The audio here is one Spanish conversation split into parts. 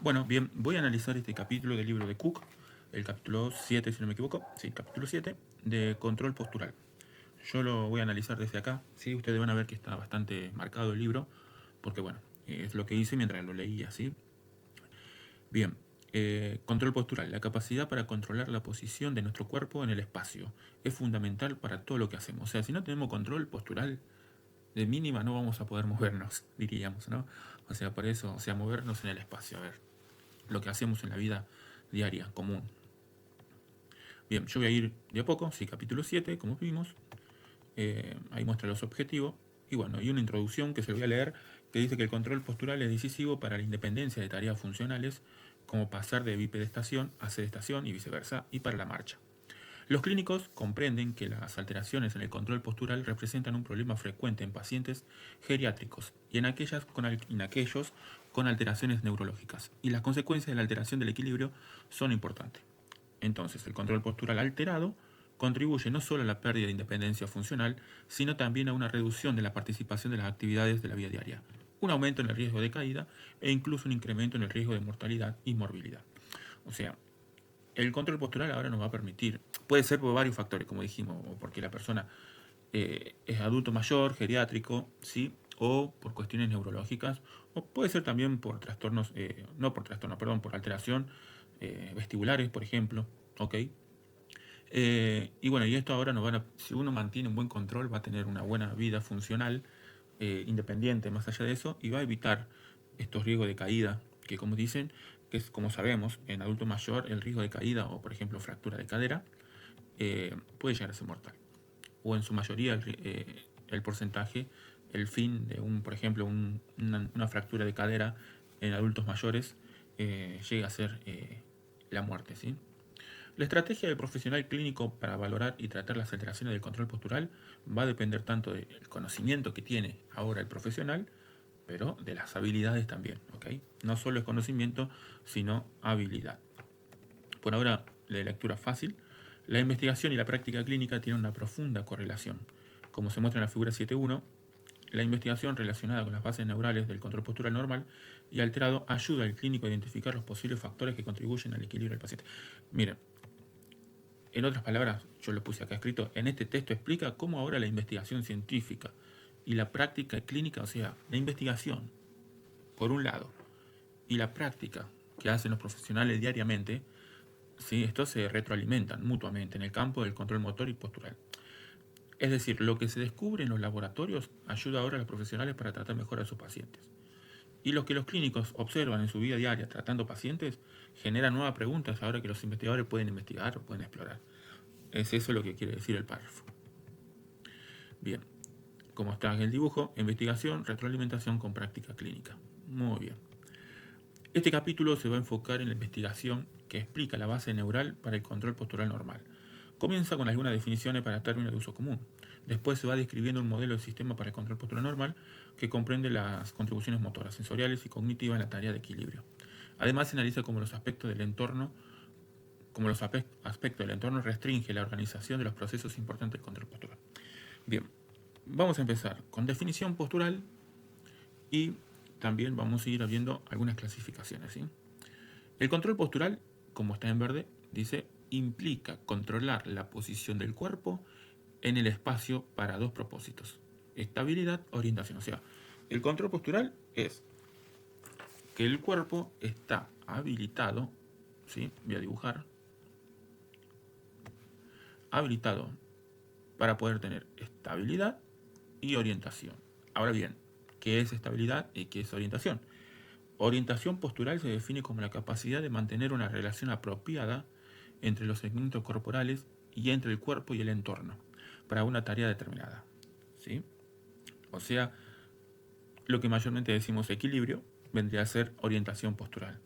Bueno, bien, voy a analizar este capítulo del libro de Cook, el capítulo 7, si no me equivoco, sí, capítulo 7, de control postural. Yo lo voy a analizar desde acá, ¿sí? Ustedes van a ver que está bastante marcado el libro, porque bueno, es lo que hice mientras lo leía, ¿sí? Bien, control postural, la capacidad para controlar la posición de nuestro cuerpo en el espacio. Es fundamental para todo lo que hacemos. O sea, si no tenemos control postural, de mínima no vamos a poder movernos, diríamos, ¿no? O sea, por eso, o sea, movernos en el espacio, a ver, lo que hacemos en la vida diaria, común. Bien, yo voy a ir de a poco, sí, capítulo 7, como vimos, ahí muestra los objetivos, y bueno, hay una introducción que se lo voy a leer, que dice que el control postural es decisivo para la independencia de tareas funcionales, como pasar de bipedestación a sedestación y viceversa, y para la marcha. Los clínicos comprenden que las alteraciones en el control postural representan un problema frecuente en pacientes geriátricos y en aquellos con alteraciones neurológicas, y las consecuencias de la alteración del equilibrio son importantes. Entonces, el control postural alterado contribuye no solo a la pérdida de independencia funcional, sino también a una reducción de la participación de las actividades de la vida diaria, un aumento en el riesgo de caída e incluso un incremento en el riesgo de mortalidad y morbilidad. O sea, el control postural ahora nos va a permitir, puede ser por varios factores, como dijimos, o porque la persona es adulto mayor, geriátrico, ¿sí? O por cuestiones neurológicas, o puede ser también por trastornos, no por trastorno, perdón, por alteración vestibulares, por ejemplo, ¿ok? Y bueno, y esto ahora nos van a, si uno mantiene un buen control, va a tener una buena vida funcional, independiente más allá de eso, y va a evitar estos riesgos de caída, que como dicen, que es como sabemos, en adulto mayor el riesgo de caída o por ejemplo fractura de cadera puede llegar a ser mortal. O en su mayoría el porcentaje, el fin de un, por ejemplo, una fractura de cadera en adultos mayores llega a ser la muerte, ¿sí? La estrategia del profesional clínico para valorar y tratar las alteraciones del control postural va a depender tanto del conocimiento que tiene ahora el profesional, pero de las habilidades también, ¿ok? No solo es conocimiento, sino habilidad. Por ahora, de lectura fácil, la investigación y la práctica clínica tienen una profunda correlación. Como se muestra en la figura 7.1, la investigación relacionada con las bases neurales del control postural normal y alterado ayuda al clínico a identificar los posibles factores que contribuyen al equilibrio del paciente. Miren, en otras palabras, yo lo puse acá escrito, en este texto explica cómo ahora la investigación científica y la práctica clínica, o sea, la investigación, por un lado, y la práctica que hacen los profesionales diariamente, ¿sí? Estos se retroalimentan mutuamente en el campo del control motor y postural. Es decir, lo que se descubre en los laboratorios ayuda ahora a los profesionales para tratar mejor a sus pacientes. Y lo que los clínicos observan en su vida diaria tratando pacientes genera nuevas preguntas ahora que los investigadores pueden investigar o pueden explorar. Es eso lo que quiere decir el párrafo. Bien, como está en el dibujo, investigación, retroalimentación con práctica clínica. Muy bien. Este capítulo se va a enfocar en la investigación que explica la base neural para el control postural normal. Comienza con algunas definiciones para términos de uso común. Después se va describiendo un modelo de sistema para el control postural normal que comprende las contribuciones motoras, sensoriales y cognitivas en la tarea de equilibrio. Además se analiza cómo los aspectos del entorno restringe la organización de los procesos importantes del control postural. Bien, vamos a empezar con definición postural y también vamos a ir viendo algunas clasificaciones, ¿sí? El control postural, como está en verde, dice, implica controlar la posición del cuerpo en el espacio para dos propósitos: estabilidad, orientación. O sea, el control postural es que el cuerpo está habilitado, ¿sí? Voy a dibujar, habilitado para poder tener estabilidad y orientación. Ahora bien, ¿qué es estabilidad y qué es orientación? Orientación postural se define como la capacidad de mantener una relación apropiada entre los segmentos corporales y entre el cuerpo y el entorno para una tarea determinada, ¿sí? O sea, lo que mayormente decimos equilibrio vendría a ser orientación postural.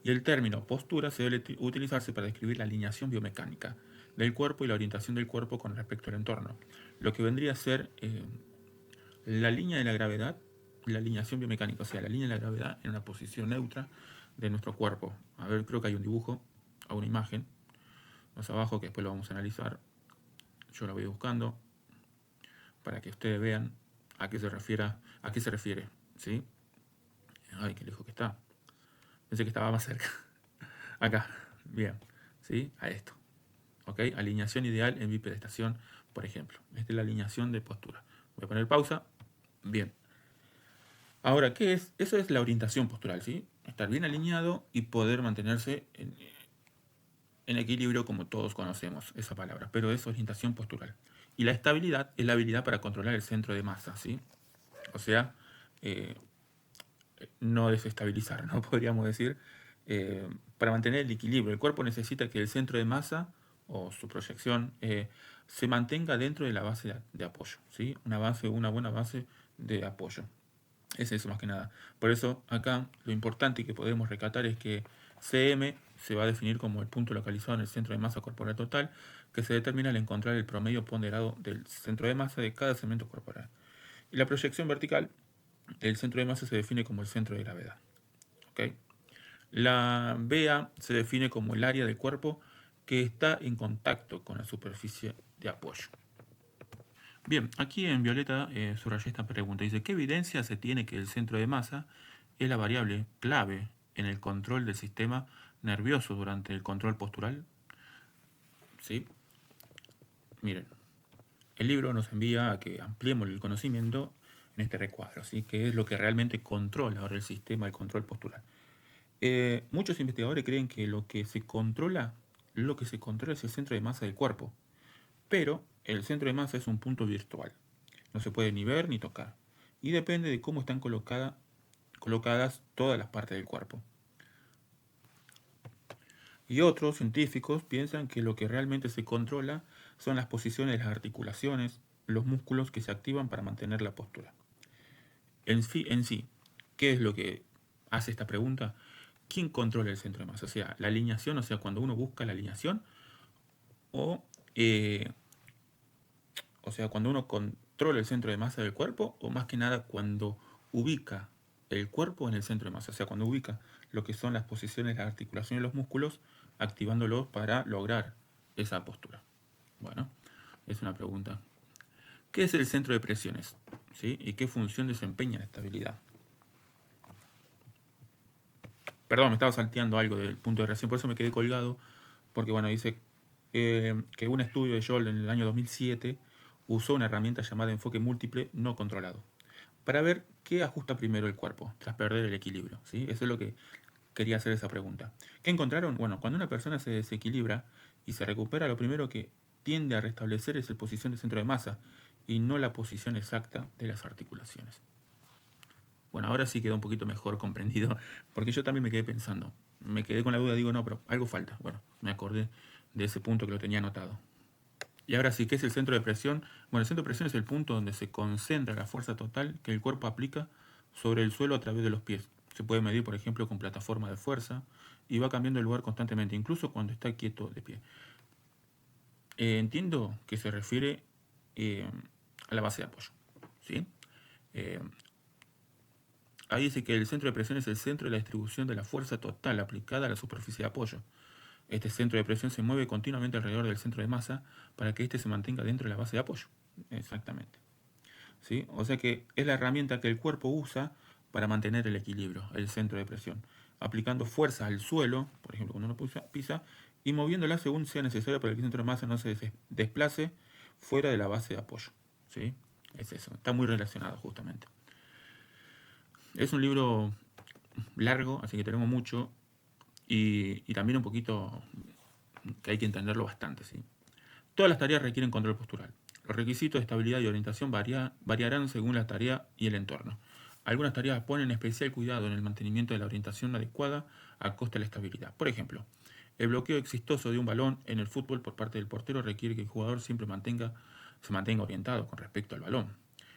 Y el término postura se debe utilizarse para describir la alineación biomecánica del cuerpo y la orientación del cuerpo con respecto al entorno, lo que vendría a ser la línea de la gravedad, la alineación biomecánica, o sea, la línea de la gravedad en una posición neutra de nuestro cuerpo. A ver, creo que hay un dibujo, o una imagen, más abajo, que después lo vamos a analizar. Yo la voy buscando para que ustedes vean a qué se refiere, ¿sí? Ay, qué lejos que está. Pensé que estaba más cerca. Acá, bien, ¿sí? A esto. ¿Ok? Alineación ideal en bipedestación, por ejemplo. Esta es la alineación de postura. Voy a poner pausa. Bien. Ahora, ¿qué es? Eso es la orientación postural, ¿sí? Estar bien alineado y poder mantenerse en equilibrio, como todos conocemos esa palabra, pero es orientación postural. Y la estabilidad es la habilidad para controlar el centro de masa, ¿sí? O sea, eh, no desestabilizar, ¿no? Podríamos decir, para mantener el equilibrio. El cuerpo necesita que el centro de masa o su proyección se mantenga dentro de la base de apoyo, ¿sí? Una buena base de apoyo. Es eso más que nada. Por eso acá lo importante que podemos rescatar es que CM se va a definir como el punto localizado en el centro de masa corporal total, que se determina al encontrar el promedio ponderado del centro de masa de cada segmento corporal. Y la proyección vertical, el centro de masa se define como el centro de gravedad. ¿Okay? La BA se define como el área del cuerpo que está en contacto con la superficie de apoyo. Bien, aquí en violeta subrayé esta pregunta. Dice, ¿qué evidencia se tiene que el centro de masa es la variable clave en el control del sistema nervioso durante el control postural? ¿Sí? Miren, el libro nos envía a que ampliemos el conocimiento en este recuadro, ¿sí? Que es lo que realmente controla ahora el sistema del control postural. Muchos investigadores creen que lo que se controla es el centro de masa del cuerpo, pero el centro de masa es un punto virtual. No se puede ni ver ni tocar. Y depende de cómo están colocadas todas las partes del cuerpo. Y otros científicos piensan que lo que realmente se controla son las posiciones de las articulaciones, los músculos que se activan para mantener la postura. En sí, ¿qué es lo que hace esta pregunta? ¿Quién controla el centro de masa? O sea, la alineación, o sea, cuando uno busca la alineación, o, eh, o sea, cuando uno controla el centro de masa del cuerpo, o más que nada cuando ubica el cuerpo en el centro de masa, o sea, cuando ubica lo que son las posiciones, las articulaciones y los músculos, activándolos para lograr esa postura. Bueno, es una pregunta. ¿Qué es el centro de presiones? ¿Sí? ¿Y qué función desempeña la estabilidad? Perdón, me estaba salteando algo del punto de reacción, por eso me quedé colgado, porque bueno, dice que un estudio de Scholl en el año 2007 usó una herramienta llamada enfoque múltiple no controlado, para ver qué ajusta primero el cuerpo, tras perder el equilibrio, ¿sí? Eso es lo que quería hacer esa pregunta. ¿Qué encontraron? Bueno, cuando una persona se desequilibra y se recupera, lo primero que tiende a restablecer es la posición de centro de masa y no la posición exacta de las articulaciones. Bueno, ahora sí quedó un poquito mejor comprendido, porque yo también me quedé pensando. Me quedé con la duda, digo, no, pero algo falta. Bueno, me acordé de ese punto que lo tenía anotado. Y ahora sí, ¿qué es el centro de presión? Bueno, el centro de presión es el punto donde se concentra la fuerza total que el cuerpo aplica sobre el suelo a través de los pies. Se puede medir, por ejemplo, con plataforma de fuerza y va cambiando el lugar constantemente, incluso cuando está quieto de pie. Entiendo que se refiere a la base de apoyo. ¿Sí? Eh, Ahí dice que el centro de presión es el centro de la distribución de la fuerza total aplicada a la superficie de apoyo. Este centro de presión se mueve continuamente alrededor del centro de masa para que éste se mantenga dentro de la base de apoyo. Exactamente. ¿Sí? O sea que es la herramienta que el cuerpo usa para mantener el equilibrio, el centro de presión, aplicando fuerza al suelo, por ejemplo, cuando uno pisa, y moviéndola según sea necesario para que el centro de masa no se desplace fuera de la base de apoyo. ¿Sí? Es eso, está muy relacionado justamente. Es un libro largo, así que tenemos mucho, y también un poquito que hay que entenderlo bastante. ¿Sí? Todas las tareas requieren control postural. Los requisitos de estabilidad y orientación variarán según la tarea y el entorno. Algunas tareas ponen especial cuidado en el mantenimiento de la orientación adecuada a costa de la estabilidad. Por ejemplo, el bloqueo exitoso de un balón en el fútbol por parte del portero requiere que el jugador siempre se mantenga orientado con respecto al balón.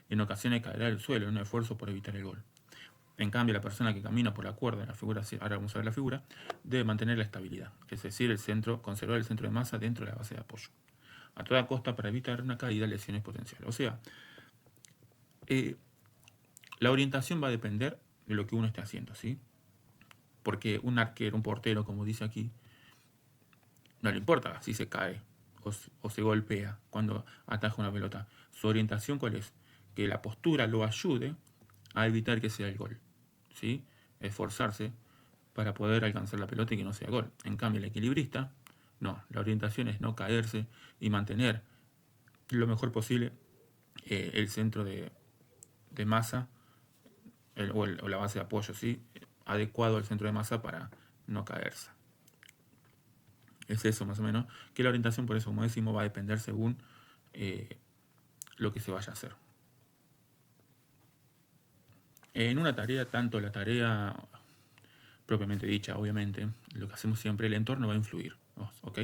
En ocasiones caerá al suelo en un esfuerzo por evitar el gol. En cambio, la persona que camina por la cuerda, en la figura, ahora vamos a ver la figura, debe mantener la estabilidad, es decir, conservar el centro de masa dentro de la base de apoyo, a toda costa para evitar una caída, lesiones potenciales. O sea, eh, la orientación va a depender de lo que uno esté haciendo, ¿sí? Porque un arquero, un portero, como dice aquí, no le importa si se cae o se golpea cuando ataja una pelota. Su orientación, ¿cuál es? Que la postura lo ayude a evitar que sea el gol, ¿sí? Esforzarse para poder alcanzar la pelota y que no sea gol. En cambio, el equilibrista, no, la orientación es no caerse y mantener lo mejor posible el centro de masa o la base de apoyo, ¿sí? Adecuado al centro de masa para no caerse. Es eso más o menos, que la orientación, por eso como decimos, va a depender según lo que se vaya a hacer. En una tarea, tanto la tarea propiamente dicha, obviamente, lo que hacemos siempre, el entorno va a influir, ¿ok?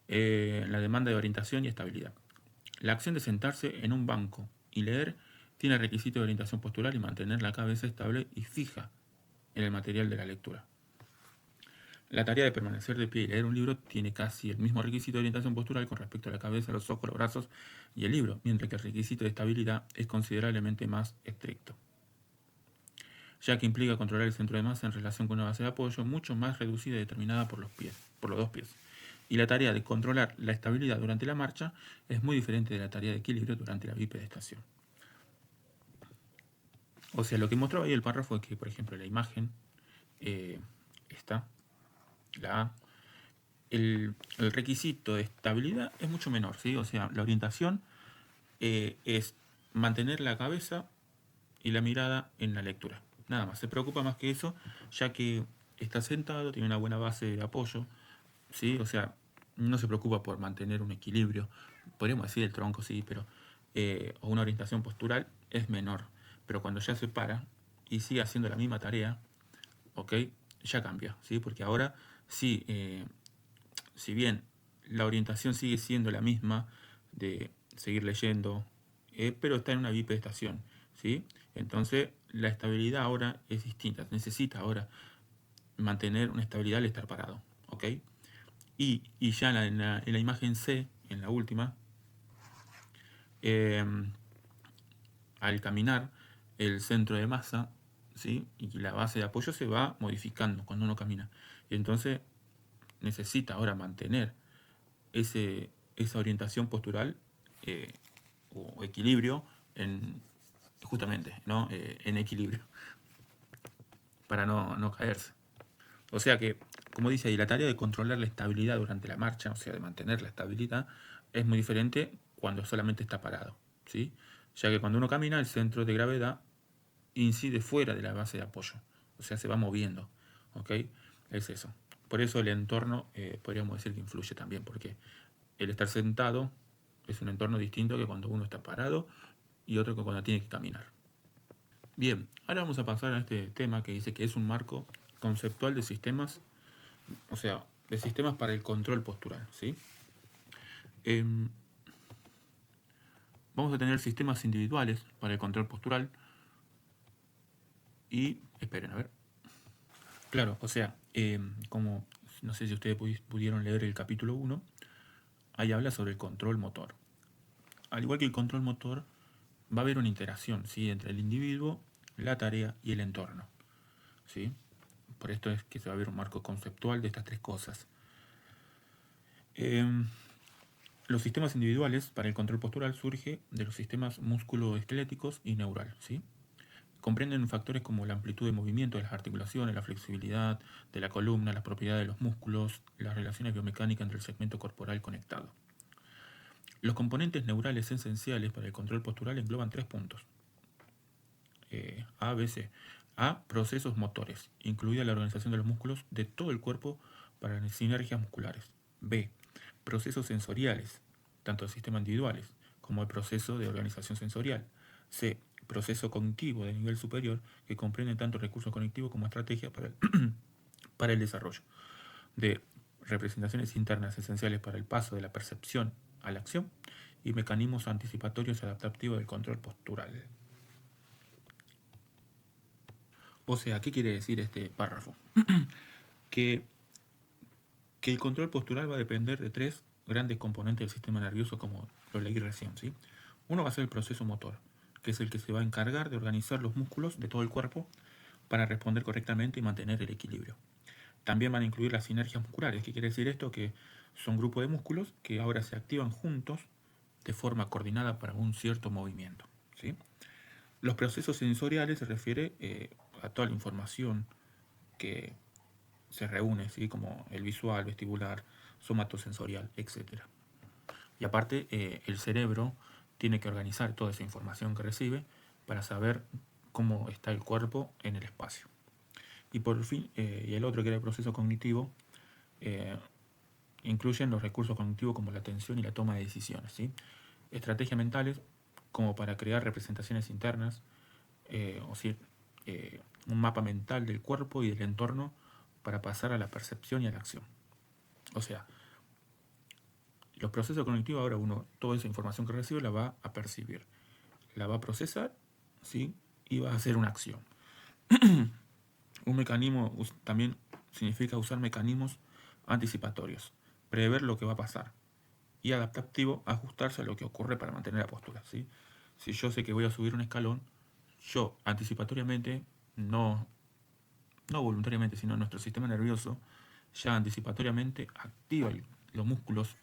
La demanda de orientación y estabilidad. La acción de sentarse en un banco y leer tiene el requisito de orientación postural y mantener la cabeza estable y fija en el material de la lectura. La tarea de permanecer de pie y leer un libro tiene casi el mismo requisito de orientación postural con respecto a la cabeza, los ojos, los brazos y el libro, mientras que el requisito de estabilidad es considerablemente más estricto, ya que implica controlar el centro de masa en relación con una base de apoyo mucho más reducida y determinada por los dos pies. Y la tarea de controlar la estabilidad durante la marcha es muy diferente de la tarea de equilibrio durante la bipedestación. O sea, lo que mostraba ahí el párrafo es que, por ejemplo, la imagen está, el requisito de estabilidad es mucho menor, ¿sí? O sea, la orientación es mantener la cabeza y la mirada en la lectura. Nada más, se preocupa más que eso, ya que está sentado, tiene una buena base de apoyo, ¿sí? O sea, no se preocupa por mantener un equilibrio, podríamos decir el tronco, sí, pero o una orientación postural es menor. Pero cuando ya se para y sigue haciendo la misma tarea, ¿ok? Ya cambia, ¿sí? Porque ahora sí, si bien la orientación sigue siendo la misma de seguir leyendo, pero está en una bipedestación, ¿sí? Entonces la estabilidad ahora es distinta, necesita ahora mantener una estabilidad al estar parado, ¿ok? Y ya en la imagen C, en la última, al caminar, el centro de masa, ¿sí? Y la base de apoyo se va modificando cuando uno camina. Y entonces necesita ahora mantener esa orientación postural o equilibrio justamente, ¿no? En equilibrio, para no caerse. O sea que, como dice ahí, la tarea de controlar la estabilidad durante la marcha, o sea, de mantener la estabilidad, es muy diferente cuando solamente está parado, ¿sí? Ya que cuando uno camina, el centro de gravedad incide fuera de la base de apoyo, o sea, se va moviendo, ¿ok? Es eso. Por eso el entorno, podríamos decir que influye también, porque el estar sentado es un entorno distinto que cuando uno está parado y otro que cuando tiene que caminar. Bien, ahora vamos a pasar a este tema que dice que es un marco conceptual de sistemas, o sea, de sistemas para el control postural, ¿sí? Vamos a tener sistemas individuales para el control postural y, esperen, a ver. Claro, o sea, como no sé si ustedes pudieron leer el capítulo 1, ahí habla sobre el control motor. Al igual que el control motor, va a haber una interacción, ¿sí? Entre el individuo, la tarea y el entorno, ¿sí? Por esto es que se va a ver un marco conceptual de estas tres cosas. Los sistemas individuales para el control postural surge de los sistemas musculoesqueléticos y neural, ¿sí? Comprenden factores como la amplitud de movimiento de las articulaciones, la flexibilidad de la columna, las propiedades de los músculos, las relaciones biomecánicas entre el segmento corporal conectado. Los componentes neurales esenciales para el control postural engloban 3 puntos. A, B, C. A, procesos motores, incluida la organización de los músculos de todo el cuerpo para las sinergias musculares. B, procesos sensoriales, tanto el sistema individuales como el proceso de organización sensorial. C, proceso cognitivo de nivel superior que comprende tanto recursos cognitivos como estrategias para el desarrollo. D, representaciones internas esenciales para el paso de la percepción a la acción y mecanismos anticipatorios y adaptativos del control postural. O sea, ¿qué quiere decir este párrafo? que el control postural va a depender de 3 grandes componentes del sistema nervioso, como lo leí recién, ¿sí? Uno va a ser el proceso motor, que es el que se va a encargar de organizar los músculos de todo el cuerpo para responder correctamente y mantener el equilibrio. También van a incluir las sinergias musculares. ¿Qué quiere decir esto? Que son grupos de músculos que ahora se activan juntos de forma coordinada para un cierto movimiento, ¿sí? Los procesos sensoriales se refiere a toda la información que se reúne, ¿sí? Como el visual, vestibular, somatosensorial, etc. Y aparte, el cerebro tiene que organizar toda esa información que recibe para saber cómo está el cuerpo en el espacio. Y por fin, y el otro, que era el proceso cognitivo, eh, incluyen los recursos cognitivos como la atención y la toma de decisiones, ¿sí? Estrategias mentales como para crear representaciones internas, o sea, un mapa mental del cuerpo y del entorno para pasar a la percepción y a la acción. O sea, los procesos cognitivos, ahora uno, toda esa información que recibe la va a percibir, la va a procesar, ¿sí? Y va a hacer una acción. Un mecanismo también significa usar mecanismos anticipatorios, prever lo que va a pasar, y adaptativo, ajustarse a lo que ocurre para mantener la postura, ¿sí? Si yo sé que voy a subir un escalón, yo anticipatoriamente, no voluntariamente, sino nuestro sistema nervioso, ya anticipatoriamente activa los músculos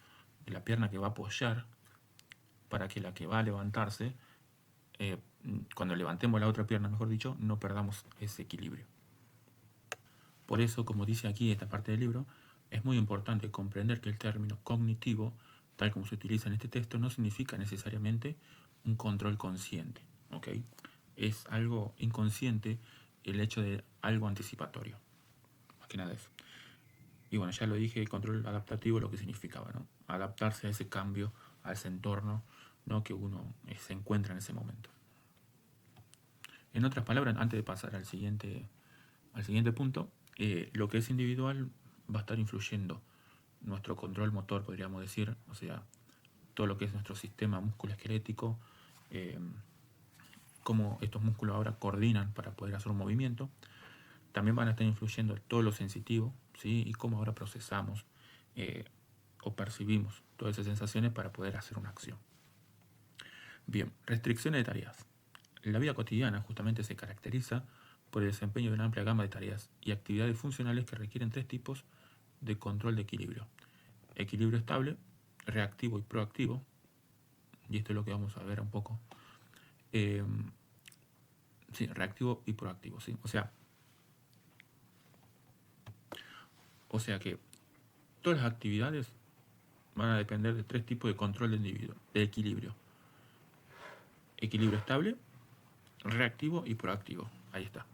de la pierna que va a apoyar para que la que va a levantarse, eh, cuando levantemos la otra pierna, mejor dicho, no perdamos ese equilibrio. Por eso, como dice aquí esta parte del libro, es muy importante comprender que el término cognitivo, tal como se utiliza en este texto, no significa necesariamente un control consciente, ¿ok? Es algo inconsciente el hecho de algo anticipatorio, más que nada eso. Y bueno, ya lo dije, el control adaptativo lo que significaba, ¿no? Adaptarse a ese cambio, a ese entorno, ¿no? Que uno se encuentra en ese momento. En otras palabras, antes de pasar al siguiente punto, lo que es individual va a estar influyendo nuestro control motor, podríamos decir, o sea, todo lo que es nuestro sistema musculoesquelético, eh, cómo estos músculos ahora coordinan para poder hacer un movimiento. También van a estar influyendo todo lo sensitivo, ¿sí? Y cómo ahora procesamos o percibimos todas esas sensaciones para poder hacer una acción. Bien, restricciones de tareas. La vida cotidiana justamente se caracteriza por el desempeño de una amplia gama de tareas y actividades funcionales que requieren tres tipos de control de equilibrio. Equilibrio estable, reactivo y proactivo, y esto es lo que vamos a ver un poco. Sí, reactivo y proactivo, ¿sí? O sea que todas las actividades van a depender de tres tipos de control del individuo, de equilibrio. Equilibrio estable, reactivo y proactivo. Ahí está.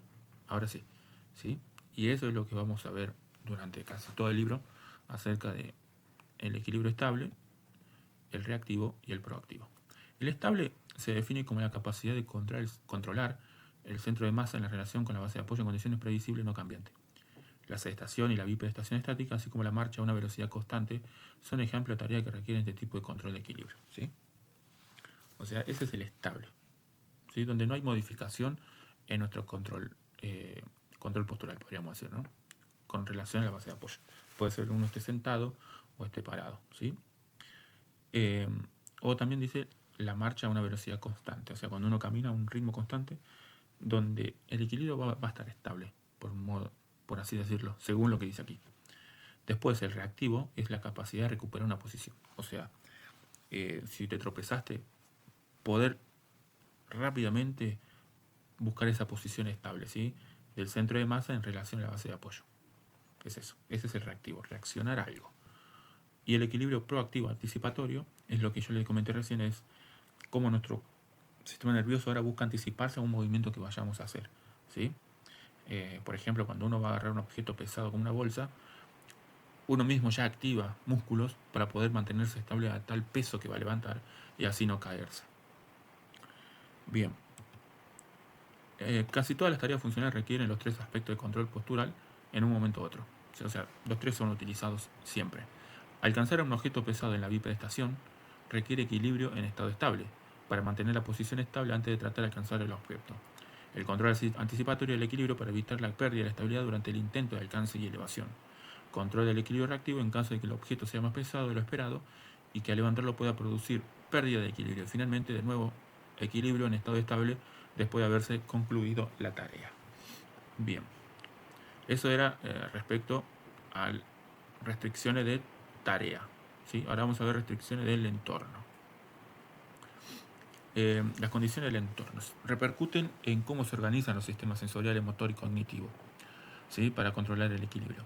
Ahora sí, ¿sí? Y eso es lo que vamos a ver durante casi todo el libro acerca de el equilibrio estable, el reactivo y el proactivo. El estable se define como la capacidad de controlar el centro de masa en la relación con la base de apoyo en condiciones previsibles no cambiantes. La sedestación y la bipedestación estática, así como la marcha a una velocidad constante, son ejemplos de tareas que requieren este tipo de control de equilibrio, ¿sí? O sea, ese es el estable, ¿sí? Donde no hay modificación en nuestro control postural, podríamos decir, ¿no? Con relación a la base de apoyo. Puede ser uno esté sentado o esté parado, ¿sí? O también dice la marcha a una velocidad constante, o sea, cuando uno camina a un ritmo constante, donde el equilibrio va a estar estable, por así decirlo, según lo que dice aquí. Después, el reactivo es la capacidad de recuperar una posición. O sea, si te tropezaste, poder rápidamente buscar esa posición estable, ¿sí? Del centro de masa en relación a la base de apoyo. Es eso, ese es el reactivo, reaccionar a algo. Y el equilibrio proactivo anticipatorio es lo que yo les comenté recién, es cómo nuestro sistema nervioso ahora busca anticiparse a un movimiento que vayamos a hacer, ¿sí? Por ejemplo, cuando uno va a agarrar un objeto pesado como una bolsa, uno mismo ya activa músculos para poder mantenerse estable a tal peso que va a levantar y así no caerse. Bien, casi todas las tareas funcionales requieren los tres aspectos de control postural en un momento u otro. O sea, los tres son utilizados siempre. Alcanzar a un objeto pesado en la bipedestación requiere equilibrio en estado estable, para mantener la posición estable antes de tratar de alcanzar el objeto. El control anticipatorio del equilibrio para evitar la pérdida de la estabilidad durante el intento de alcance y elevación. Control del equilibrio reactivo en caso de que el objeto sea más pesado de lo esperado y que al levantarlo pueda producir pérdida de equilibrio. Finalmente, de nuevo, equilibrio en estado estable después de haberse concluido la tarea. Bien, eso era respecto a restricciones de tarea, ¿sí? Ahora vamos a ver restricciones del entorno. Las condiciones del entorno repercuten en cómo se organizan los sistemas sensoriales, motor y cognitivo, ¿sí? Para controlar el equilibrio.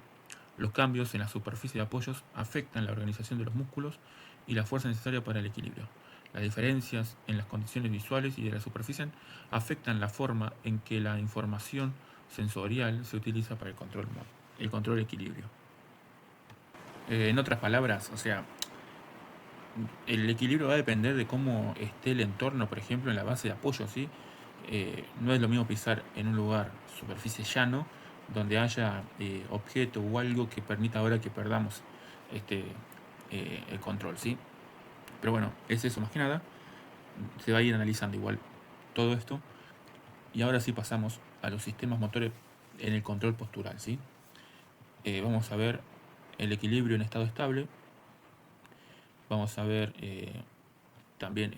Los cambios en la superficie de apoyos afectan la organización de los músculos y la fuerza necesaria para el equilibrio. Las diferencias en las condiciones visuales y de la superficie afectan la forma en que la información sensorial se utiliza para el control equilibrio. En otras palabras, o sea, el equilibrio va a depender de cómo esté el entorno, por ejemplo, en la base de apoyo, ¿sí? No es lo mismo pisar en un lugar, superficie llano, donde haya objeto o algo que permita ahora que perdamos este, el control, ¿sí? Pero bueno, es eso más que nada. Se va a ir analizando igual todo esto. Y ahora sí pasamos a los sistemas motores en el control postural, ¿sí? Vamos a ver el equilibrio en estado estable. Vamos a ver también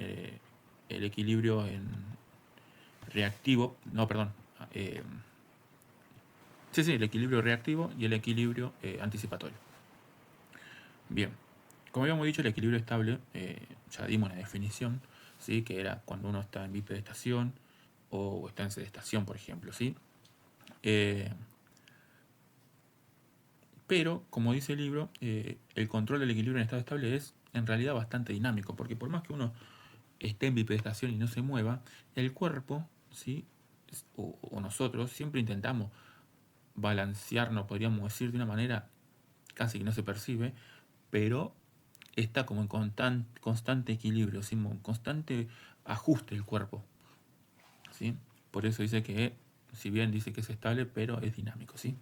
el equilibrio en reactivo, no, perdón, el equilibrio reactivo y el equilibrio anticipatorio. Bien, como habíamos dicho, el equilibrio estable, ya dimos la definición, ¿sí? Que era cuando uno está en bipedestación o está en sedestación, por ejemplo, ¿sí? Pero, como dice el libro, el control del equilibrio en estado estable es en realidad bastante dinámico, porque por más que uno esté en bipedestación y no se mueva, el cuerpo, ¿sí? o nosotros siempre intentamos balancearnos, podríamos decir, de una manera casi que no se percibe, pero está como en constante equilibrio, ¿sí? Constante ajuste el cuerpo, ¿sí? Por eso dice que, si bien dice que es estable, pero es dinámico, ¿sí?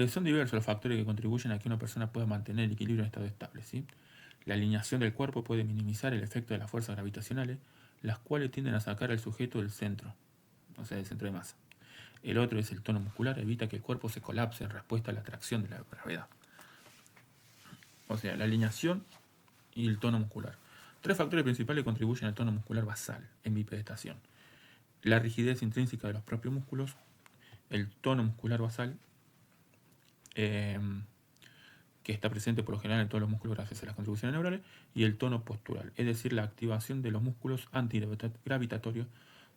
Son diversos los factores que contribuyen a que una persona pueda mantener el equilibrio en estado estable, ¿sí? La alineación del cuerpo puede minimizar el efecto de las fuerzas gravitacionales, las cuales tienden a sacar al sujeto del centro, o sea, del centro de masa. El otro es el tono muscular, evita que el cuerpo se colapse en respuesta a la atracción de la gravedad. O sea, la alineación y el tono muscular. Tres factores principales contribuyen al tono muscular basal en bipedestación. La rigidez intrínseca de los propios músculos, el tono muscular basal, que está presente por lo general en todos los músculos gracias a las contribuciones neurales, y el tono postural, es decir, la activación de los músculos antigravitatorios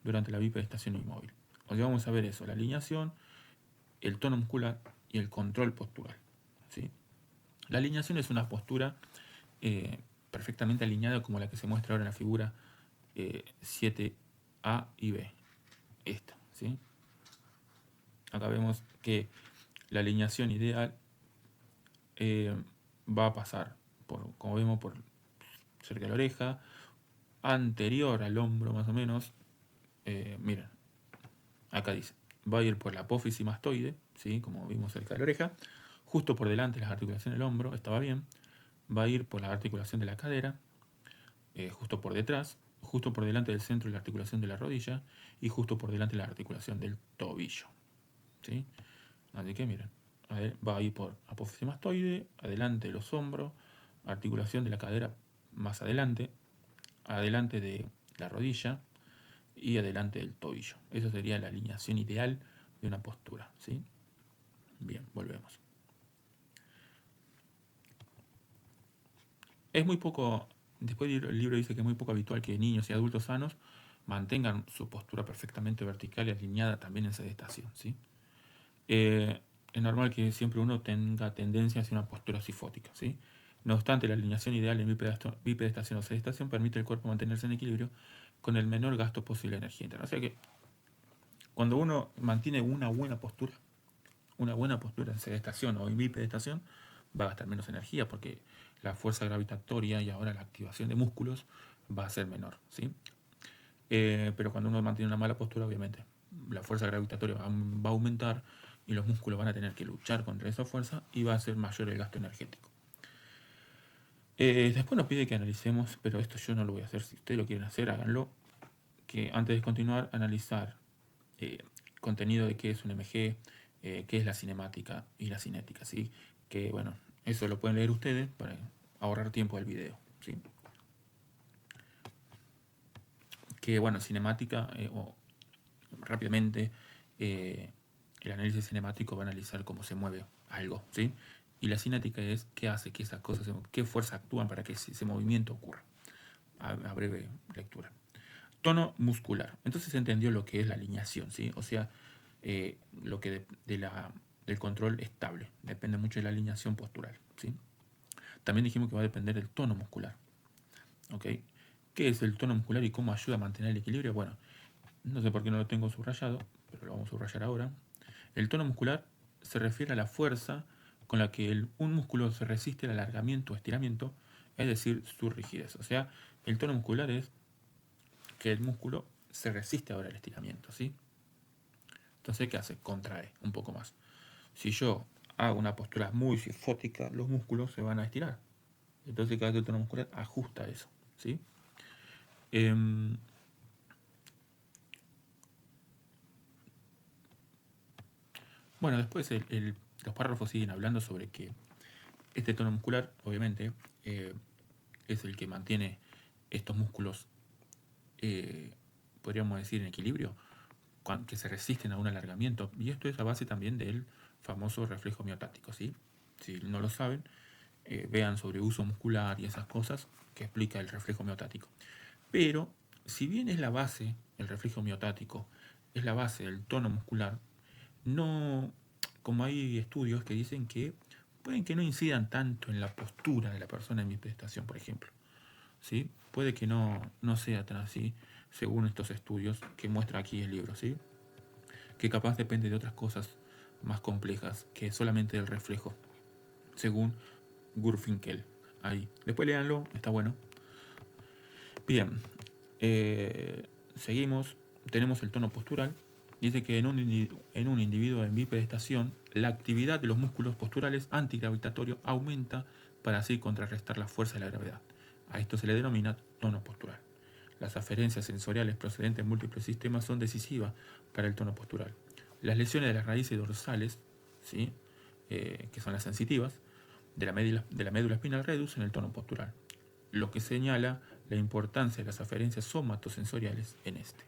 durante la bipedestación inmóvil. O sea, vamos a ver eso, la alineación, el tono muscular y el control postural, ¿sí? La alineación es una postura perfectamente alineada como la que se muestra ahora en la figura 7A y B. Esta, ¿sí? Acá vemos que la alineación ideal va a pasar, como vemos, por cerca de la oreja, anterior al hombro más o menos. Miren, acá dice, va a ir por la apófisis mastoide, ¿sí? Como vimos cerca de la oreja, justo por delante de las articulaciones del hombro, estaba bien. Va a ir por la articulación de la cadera, justo por detrás, justo por delante del centro de la articulación de la rodilla y justo por delante de la articulación del tobillo, ¿sí? Así que miren, va a ir por apófisis mastoide, adelante de los hombros, articulación de la cadera más adelante, adelante de la rodilla y adelante del tobillo. Esa sería la alineación ideal de una postura, ¿sí? Bien, volvemos. Es muy poco, después el libro dice que es muy poco habitual que niños y adultos sanos mantengan su postura perfectamente vertical y alineada también en sedestación, ¿sí? Es normal que siempre uno tenga tendencia hacia una postura sifótica, ¿sí? No obstante, la alineación ideal en bipedestación o sedestación permite al cuerpo mantenerse en equilibrio con el menor gasto posible de energía interna. O sea que cuando uno mantiene una buena postura en sedestación o en bipedestación, va a gastar menos energía porque la fuerza gravitatoria y ahora la activación de músculos va a ser menor, ¿sí? Pero cuando uno mantiene una mala postura, obviamente, la fuerza gravitatoria va a aumentar y los músculos van a tener que luchar contra esa fuerza y va a ser mayor el gasto energético. Después nos pide que analicemos, pero esto yo no lo voy a hacer. Si ustedes lo quieren hacer, háganlo. Que antes de continuar, analizar contenido de qué es un MG, qué es la cinemática y la cinética, ¿sí? Que bueno, eso lo pueden leer ustedes para ahorrar tiempo del video, ¿sí? Que bueno, cinemática, o rápidamente, el análisis cinemático va a analizar cómo se mueve algo, ¿sí? Y la cinética es qué hace que esas cosas, qué fuerzas actúan para que ese movimiento ocurra. A breve lectura. Tono muscular. Entonces se entendió lo que es la alineación, ¿sí? O sea, lo que de la del control estable. Depende mucho de la alineación postural, ¿sí? También dijimos que va a depender del tono muscular. ¿Ok? ¿Qué es el tono muscular y cómo ayuda a mantener el equilibrio? Bueno, no sé por qué no lo tengo subrayado, pero lo vamos a subrayar ahora. El tono muscular se refiere a la fuerza con la que un músculo se resiste al alargamiento o estiramiento, es decir, su rigidez. O sea, el tono muscular es que el músculo se resiste ahora al estiramiento, ¿sí? Entonces, ¿qué hace? Contrae un poco más. Si yo hago una postura muy cifótica, los músculos se van a estirar. Entonces, cada vez que el tono muscular ajusta eso, ¿sí? Bueno, después los párrafos siguen hablando sobre que este tono muscular, obviamente, es el que mantiene estos músculos, podríamos decir, en equilibrio, que se resisten a un alargamiento. Y esto es a base también del famoso reflejo miotático, ¿sí? Si no lo saben, vean sobre uso muscular y esas cosas que explica el reflejo miotático. Pero, si bien es la base, el reflejo miotático, es la base del tono muscular, no, como hay estudios que dicen que pueden que no incidan tanto en la postura de la persona en bipedestación, por ejemplo. ¿Sí? Puede que no sea tan así, según estos estudios que muestra aquí el libro, ¿sí? Que capaz depende de otras cosas más complejas que solamente del reflejo, según Gurfinkel. Ahí. Después léanlo, está bueno. Bien, seguimos. Tenemos el tono postural. Dice que en un individuo en bipedestación, la actividad de los músculos posturales antigravitatorios aumenta para así contrarrestar la fuerza de la gravedad. A esto se le denomina tono postural. Las aferencias sensoriales procedentes de múltiples sistemas son decisivas para el tono postural. Las lesiones de las raíces dorsales, ¿sí? Que son las sensitivas, de la médula espinal reducen el tono postural, lo que señala la importancia de las aferencias somatosensoriales en este.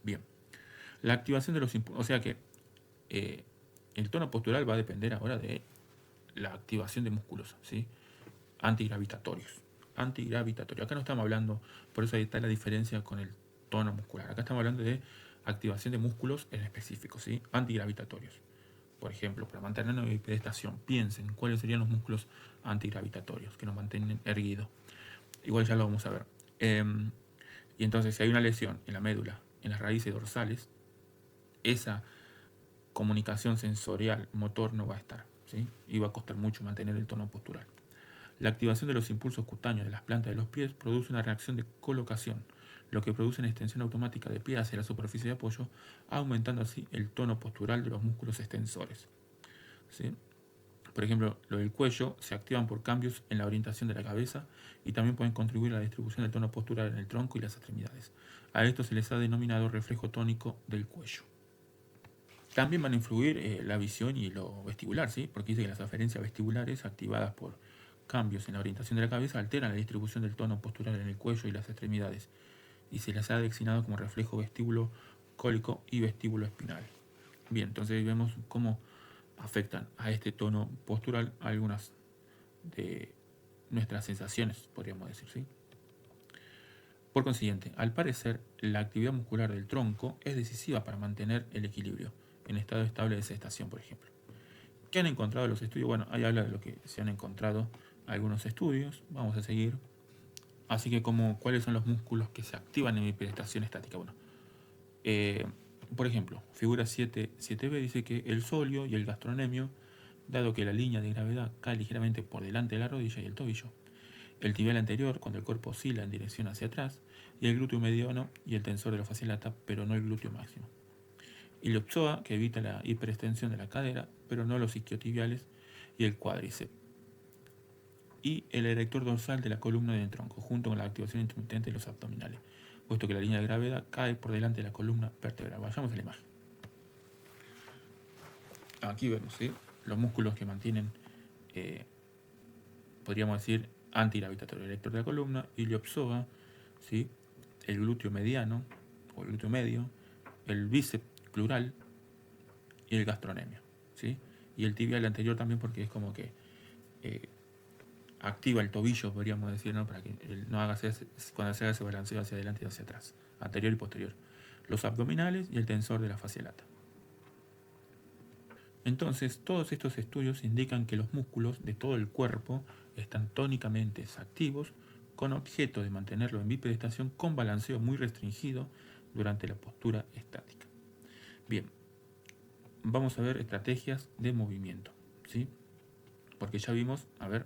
Bien, la activación de los impulsos, o sea que el tono postural va a depender ahora de la activación de músculos, ¿sí? Antigravitatorios. Acá no estamos hablando, por eso ahí está la diferencia con el tono muscular. Acá estamos hablando de activación de músculos en específico, ¿sí? Antigravitatorios. Por ejemplo, para mantener una bipedestación, piensen cuáles serían los músculos antigravitatorios que nos mantienen erguidos. Igual ya lo vamos a ver. Y entonces, si hay una lesión en la médula, en las raíces dorsales, esa comunicación sensorial motor no va a estar, ¿sí? Y va a costar mucho mantener el tono postural. La activación de los impulsos cutáneos de las plantas de los pies produce una reacción de colocación, lo que produce una extensión automática de pie hacia la superficie de apoyo, aumentando así el tono postural de los músculos extensores, ¿sí? Por ejemplo, lo del cuello se activan por cambios en la orientación de la cabeza y también pueden contribuir a la distribución del tono postural en el tronco y las extremidades. A esto se les ha denominado reflejo tónico del cuello. También van a influir la visión y lo vestibular, ¿sí? Porque dice que las aferencias vestibulares activadas por cambios en la orientación de la cabeza alteran la distribución del tono postural en el cuello y las extremidades, y se les ha designado como reflejo vestíbulo cólico y vestíbulo espinal. Bien, entonces vemos cómo afectan a este tono postural algunas de nuestras sensaciones, podríamos decir, ¿sí? Por consiguiente, al parecer, la actividad muscular del tronco es decisiva para mantener el equilibrio en estado estable de sedestación, por ejemplo. ¿Qué han encontrado los estudios? Bueno, ahí habla de lo que se han encontrado algunos estudios. Vamos a seguir. Así que, ¿cuáles son los músculos que se activan en bipedestación estática? Bueno, por ejemplo, figura 7b dice que el sóleo y el gastrocnemio, dado que la línea de gravedad cae ligeramente por delante de la rodilla y el tobillo, el tibial anterior, cuando el cuerpo oscila en dirección hacia atrás, y el glúteo mediano y el tensor de la fascia lata, pero no el glúteo máximo. Y el psoas, que evita la hiperextensión de la cadera, pero no los isquiotibiales y el cuádriceps. Y el erector dorsal de la columna del tronco, junto con la activación intermitente de los abdominales, puesto que la línea de gravedad cae por delante de la columna vertebral. Vayamos a la imagen. Aquí vemos, ¿sí?, los músculos que mantienen, podríamos decir, antigravitatorio. El erector de la columna, iliopsoas, ¿sí?, el glúteo mediano o el glúteo medio, el bíceps plural y el gastrocnemio, ¿sí? Y el tibial anterior también, porque es como que activa el tobillo, podríamos decir, ¿no?, para que no haga cuando se haga ese balanceo hacia adelante y hacia atrás, anterior y posterior. Los abdominales y el tensor de la fascia lata. Entonces, todos estos estudios indican que los músculos de todo el cuerpo están tónicamente activos con objeto de mantenerlo en bipedestación con balanceo muy restringido durante la postura estática. Bien, vamos a ver estrategias de movimiento, ¿sí? Porque ya vimos, acá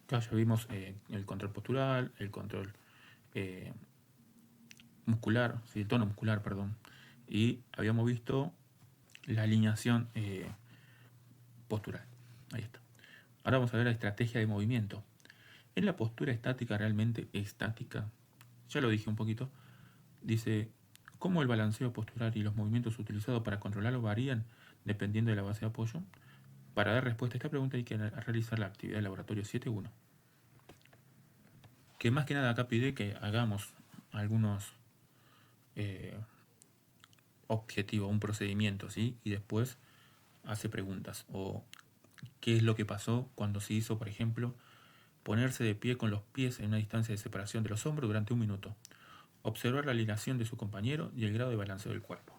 ya vimos el control postural, el control muscular, ¿sí? El tono muscular, perdón, y habíamos visto la alineación postural. Ahí está. Ahora vamos a ver la estrategia de movimiento. En la postura estática, realmente estática, ya lo dije un poquito, dice cómo el balanceo postural y los movimientos utilizados para controlarlo varían dependiendo de la base de apoyo. Para dar respuesta a esta pregunta hay que realizar la actividad de laboratorio 7.1, que más que nada acá pide que hagamos algunos objetivos, un procedimiento, ¿sí? Y después hace preguntas. O qué es lo que pasó cuando se hizo, por ejemplo, ponerse de pie con los pies en una distancia de separación de los hombros durante 1 minuto. Observar la alineación de su compañero y el grado de balanceo del cuerpo.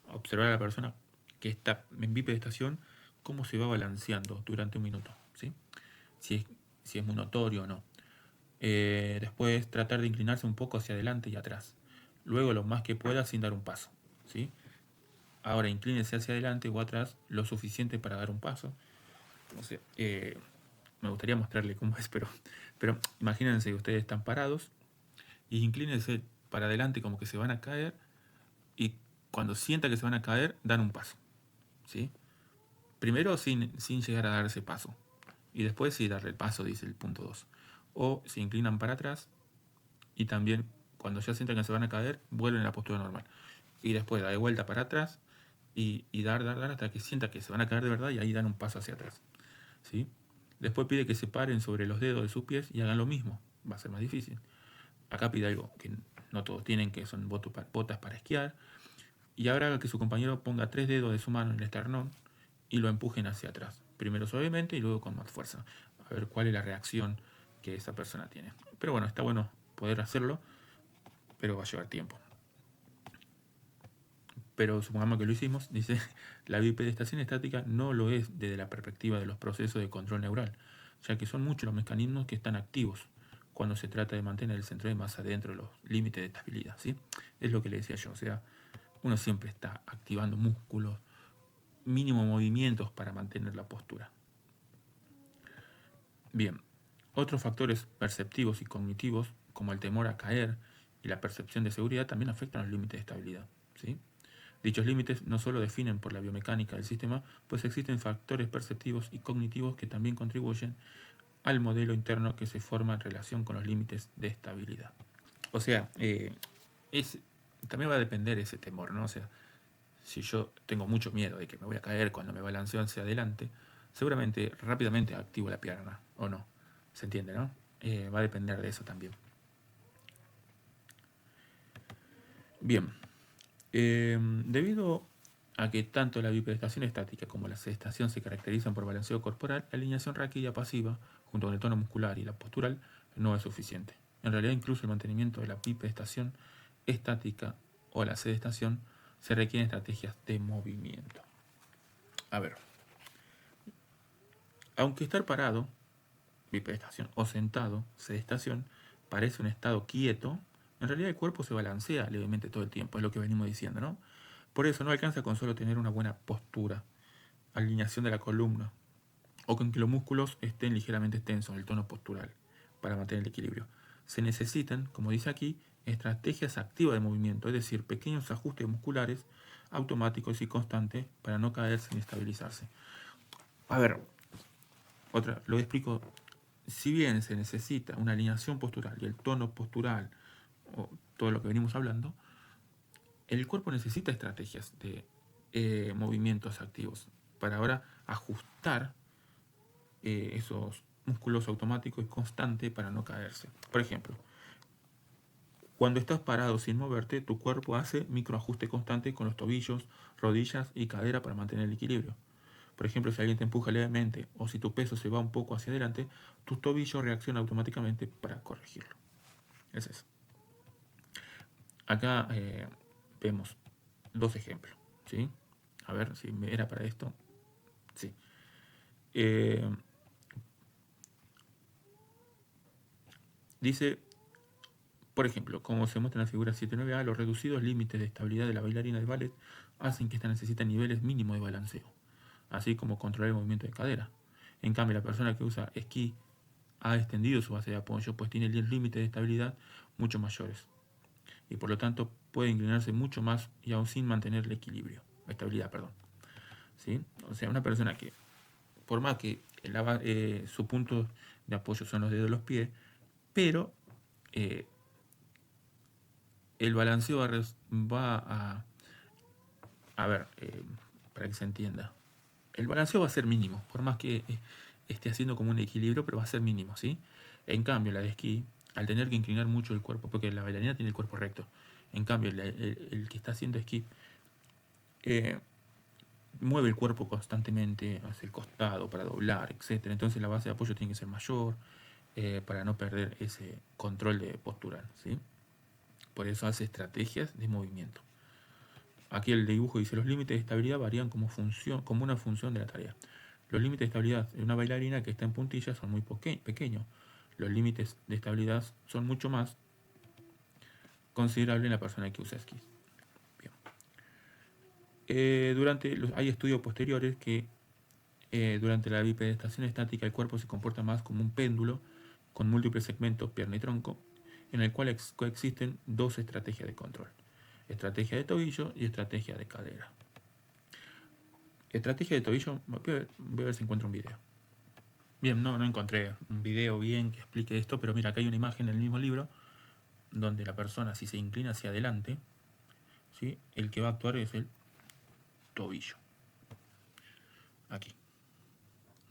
Observar a la persona que está en bipedestación cómo se va balanceando durante 1 minuto, ¿sí? Si es muy notorio o no. Después tratar de inclinarse un poco hacia adelante y atrás. Luego lo más que pueda sin dar un paso, ¿sí? Ahora inclínese hacia adelante o atrás lo suficiente para dar un paso. No sé, me gustaría mostrarle cómo es, pero imagínense que ustedes están parados y inclínense para adelante como que se van a caer, y cuando sienta que se van a caer, dan un paso, ¿sí? Primero sin llegar a dar ese paso, y después sí darle el paso, dice el punto 2. O se inclinan para atrás y también cuando ya sientan que se van a caer, vuelven a la postura normal. Y después da de vuelta para atrás y dar hasta que sienta que se van a caer de verdad, y ahí dan un paso hacia atrás, ¿sí? Después pide que se paren sobre los dedos de sus pies y hagan lo mismo. Va a ser más difícil. Acá pide algo que no todos tienen, que son botas para esquiar. Y ahora haga que su compañero ponga 3 dedos de su mano en el esternón y lo empujen hacia atrás. Primero suavemente y luego con más fuerza. A ver cuál es la reacción que esa persona tiene. Pero bueno, está bueno poder hacerlo, pero va a llevar tiempo. Pero supongamos que lo hicimos, dice, la bipedestación estática no lo es desde la perspectiva de los procesos de control neural, ya que son muchos los mecanismos que están activos cuando se trata de mantener el centro de masa dentro de los límites de estabilidad, ¿sí? Es lo que le decía yo, o sea, uno siempre está activando músculos, mínimo movimientos para mantener la postura. Bien, otros factores perceptivos y cognitivos, como el temor a caer y la percepción de seguridad, también afectan los límites de estabilidad, ¿sí? Dichos límites no solo definen por la biomecánica del sistema, pues existen factores perceptivos y cognitivos que también contribuyen al modelo interno que se forma en relación con los límites de estabilidad. O sea, también va a depender ese temor, ¿no? O sea, si yo tengo mucho miedo de que me voy a caer cuando me balanceo hacia adelante, seguramente rápidamente activo la pierna, o no. ¿Se entiende, no? Va a depender de eso también. Bien. Debido a que tanto la bipedestación estática como la sedestación se caracterizan por balanceo corporal, la alineación raquídea pasiva, junto con el tono muscular y la postural, no es suficiente. En realidad, incluso el mantenimiento de la bipedestación estática o la sedestación se requieren estrategias de movimiento. A ver, aunque estar parado, bipedestación, o sentado, sedestación, parece un estado quieto, en realidad el cuerpo se balancea levemente todo el tiempo, es lo que venimos diciendo, ¿no? Por eso no alcanza con solo tener una buena postura, alineación de la columna, o con que los músculos estén ligeramente tensos, el tono postural, para mantener el equilibrio. Se necesitan, como dice aquí, estrategias activas de movimiento, es decir, pequeños ajustes musculares automáticos y constantes para no caerse ni estabilizarse. A ver, lo explico. Si bien se necesita una alineación postural y el tono postural, o todo lo que venimos hablando, el cuerpo necesita estrategias de movimientos activos para ahora ajustar esos músculos automáticos y constantes para no caerse. Por ejemplo, cuando estás parado sin moverte, tu cuerpo hace microajuste constante con los tobillos, rodillas y cadera para mantener el equilibrio. Por ejemplo, si alguien te empuja levemente o si tu peso se va un poco hacia adelante, tus tobillos reaccionan automáticamente para corregirlo. Es eso. Acá vemos 2 ejemplos, ¿sí? A ver si me era para esto. Sí. Eh, dice, por ejemplo, como se muestra en la figura 7.9a, los reducidos límites de estabilidad de la bailarina de ballet hacen que ésta necesite niveles mínimos de balanceo, así como controlar el movimiento de cadera. En cambio, la persona que usa esquí ha extendido su base de apoyo, pues tiene límites de estabilidad mucho mayores, y por lo tanto puede inclinarse mucho más y aún sin mantener el equilibrio, la estabilidad, perdón. ¿Sí? O sea, una persona que, por más que su punto de apoyo son los dedos de los pies, pero el balanceo va a ver, para que se entienda, el balanceo va a ser mínimo, por más que esté haciendo como un equilibrio, pero va a ser mínimo, ¿sí? En cambio, la de esquí, al tener que inclinar mucho el cuerpo, porque la bailarina tiene el cuerpo recto, en cambio, el que está haciendo esquí eh, mueve el cuerpo constantemente hacia el costado para doblar, etc. Entonces la base de apoyo tiene que ser mayor para no perder ese control de postural, ¿sí? Por eso hace estrategias de movimiento. Aquí el dibujo dice, los límites de estabilidad varían como una función de la tarea. Los límites de estabilidad de una bailarina que está en puntillas son muy pequeños. Los límites de estabilidad son mucho más considerables en la persona que usa esquís. Bien. Hay estudios posteriores que durante la bipedestación estática el cuerpo se comporta más como un péndulo con múltiples segmentos, pierna y tronco, en el cual coexisten dos estrategias de control. Estrategia de tobillo y estrategia de cadera. Estrategia de tobillo, voy a ver si encuentro un video. Bien, no encontré un video bien que explique esto, pero mira, acá hay una imagen en el mismo libro donde la persona, si se inclina hacia adelante, ¿sí? El que va a actuar es el tobillo. Aquí.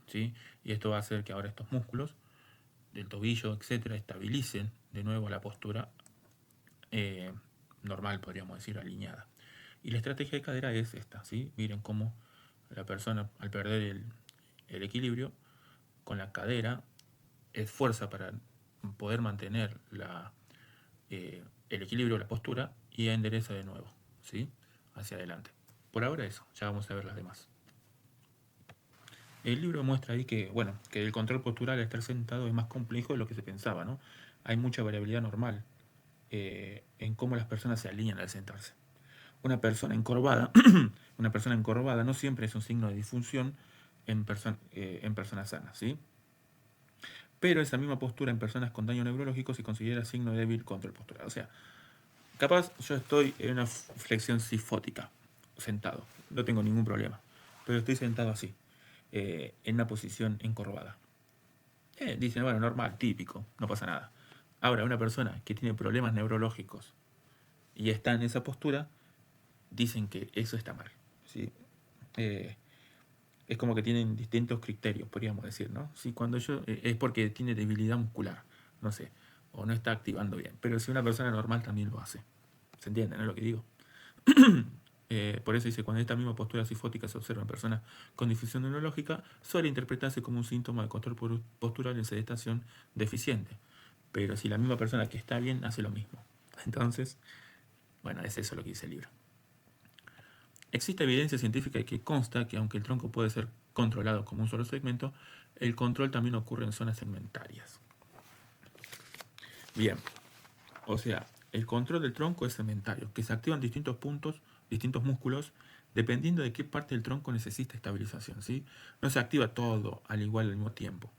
¿Sí? Y esto va a hacer que ahora estos músculos del tobillo, etcétera, estabilicen de nuevo la postura normal, podríamos decir, alineada. Y la estrategia de cadera es esta, ¿sí? Miren cómo la persona, al perder el equilibrio, con la cadera esfuerza para poder mantener el equilibrio, la postura, y endereza de nuevo, ¿sí? Hacia adelante. Por ahora eso, ya vamos a ver las demás. El libro muestra ahí que, bueno, que el control postural al estar sentado es más complejo de lo que se pensaba, ¿no? Hay mucha variabilidad normal en cómo las personas se alinean al sentarse. Una persona encorvada, no siempre es un signo de disfunción en personas sanas, ¿sí? Pero esa misma postura en personas con daño neurológico se considera signo de débil control postural. O sea, capaz yo estoy en una flexión sifótica, sentado, no tengo ningún problema, pero estoy sentado así, en una posición encorvada. Dicen, bueno, normal, típico, no pasa nada. Ahora, una persona que tiene problemas neurológicos y está en esa postura, dicen que eso está mal, ¿sí? Es como que tienen distintos criterios, podríamos decir, ¿no? Sí, cuando es porque tiene debilidad muscular, no sé, o no está activando bien. Pero si una persona normal también lo hace. ¿Se entiende, no, lo que digo? Por eso dice, cuando esta misma postura sifótica se observa en personas con difusión neurológica, suele interpretarse como un síntoma de control postural en sedestación deficiente. Pero si la misma persona que está bien hace lo mismo. Entonces, bueno, es eso lo que dice el libro. Existe evidencia científica que consta que aunque el tronco puede ser controlado como un solo segmento, el control también ocurre en zonas segmentarias. Bien, o sea, el control del tronco es segmentario, que se activan distintos puntos, distintos músculos, dependiendo de qué parte del tronco necesita estabilización, ¿sí? No se activa todo al igual al mismo tiempo,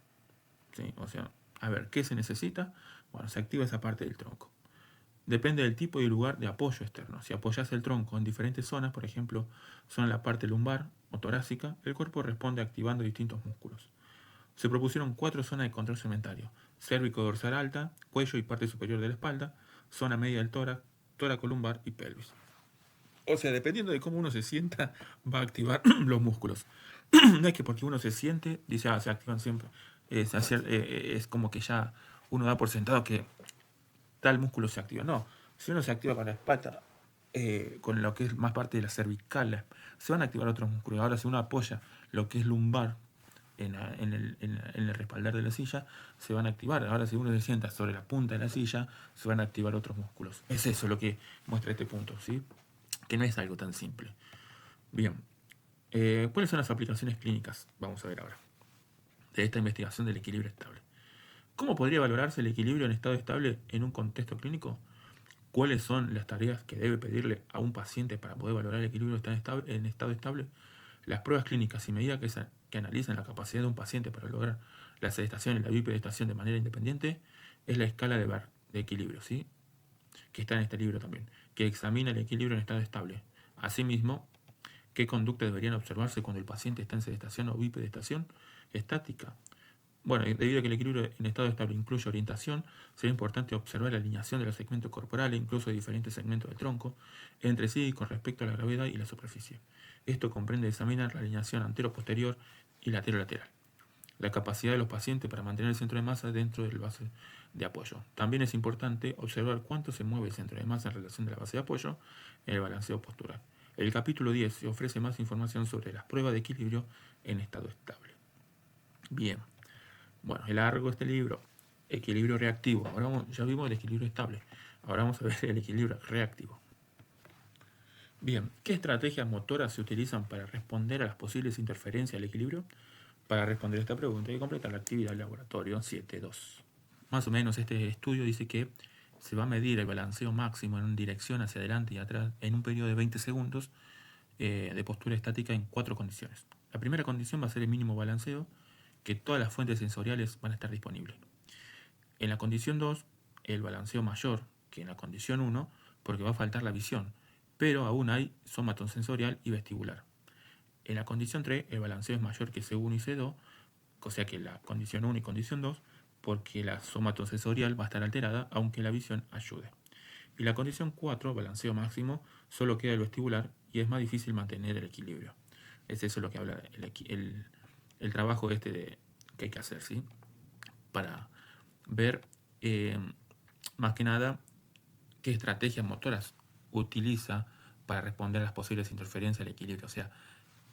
¿sí? O sea, a ver, ¿qué se necesita? Bueno, se activa esa parte del tronco. Depende del tipo y lugar de apoyo externo. Si apoyas el tronco en diferentes zonas, por ejemplo, zona en la parte lumbar o torácica, el cuerpo responde activando distintos músculos. Se propusieron 4 zonas de control segmentario: cérvico-dorsal alta, cuello y parte superior de la espalda, zona media del tórax, tóraco-lumbar y pelvis. O sea, dependiendo de cómo uno se sienta, va a activar los músculos. No es que porque uno se siente, dice, se activan siempre. Es como que ya uno da por sentado que tal músculo se activa. No, si uno se activa con la espalda, con lo que es más parte de la cervical, se van a activar otros músculos. Ahora, si uno apoya lo que es lumbar en el respaldar de la silla, se van a activar. Ahora, si uno se sienta sobre la punta de la silla, se van a activar otros músculos. Es eso lo que muestra este punto, ¿sí? Que no es algo tan simple. Bien. ¿Cuáles son las aplicaciones clínicas? Vamos a ver ahora, de esta investigación del equilibrio estable. ¿Cómo podría valorarse el equilibrio en estado estable en un contexto clínico? ¿Cuáles son las tareas que debe pedirle a un paciente para poder valorar el equilibrio en estado estable? Las pruebas clínicas y medidas que analizan la capacidad de un paciente para lograr la sedestación y la bipedestación de manera independiente es la escala de equilibrio, ¿sí? Que está en este libro también, que examina el equilibrio en estado estable. Asimismo, ¿qué conductas deberían observarse cuando el paciente está en sedestación o bipedestación estática? Bueno, debido a que el equilibrio en estado estable incluye orientación, sería importante observar la alineación de los segmentos corporales, incluso de diferentes segmentos del tronco, entre sí con respecto a la gravedad y la superficie. Esto comprende examinar la alineación antero-posterior y latero-lateral. La capacidad de los pacientes para mantener el centro de masa dentro del base de apoyo. También es importante observar cuánto se mueve el centro de masa en relación de la base de apoyo en el balanceo postural. El capítulo 10 se ofrece más información sobre las pruebas de equilibrio en estado estable. Bien. Bueno, es largo este libro. Equilibrio reactivo. Ahora ya vimos el equilibrio estable. Ahora vamos a ver el equilibrio reactivo. Bien, ¿qué estrategias motoras se utilizan para responder a las posibles interferencias del equilibrio? Para responder a esta pregunta hay que completar la actividad del laboratorio 7.2. Más o menos este estudio dice que se va a medir el balanceo máximo en dirección hacia adelante y atrás en un periodo de 20 segundos de postura estática en 4 condiciones. La primera condición va a ser el mínimo balanceo, que todas las fuentes sensoriales van a estar disponibles. En la condición 2, el balanceo mayor que en la condición 1, porque va a faltar la visión, pero aún hay somatosensorial y vestibular. En la condición 3, el balanceo es mayor que C1 y C2, o sea que la condición 1 y condición 2, porque la somatosensorial va a estar alterada, aunque la visión ayude. Y la condición 4, balanceo máximo, solo queda el vestibular y es más difícil mantener el equilibrio. Es eso lo que habla el trabajo que hay que hacer, ¿sí? Para ver más que nada qué estrategias motoras utiliza para responder a las posibles interferencias del equilibrio. O sea,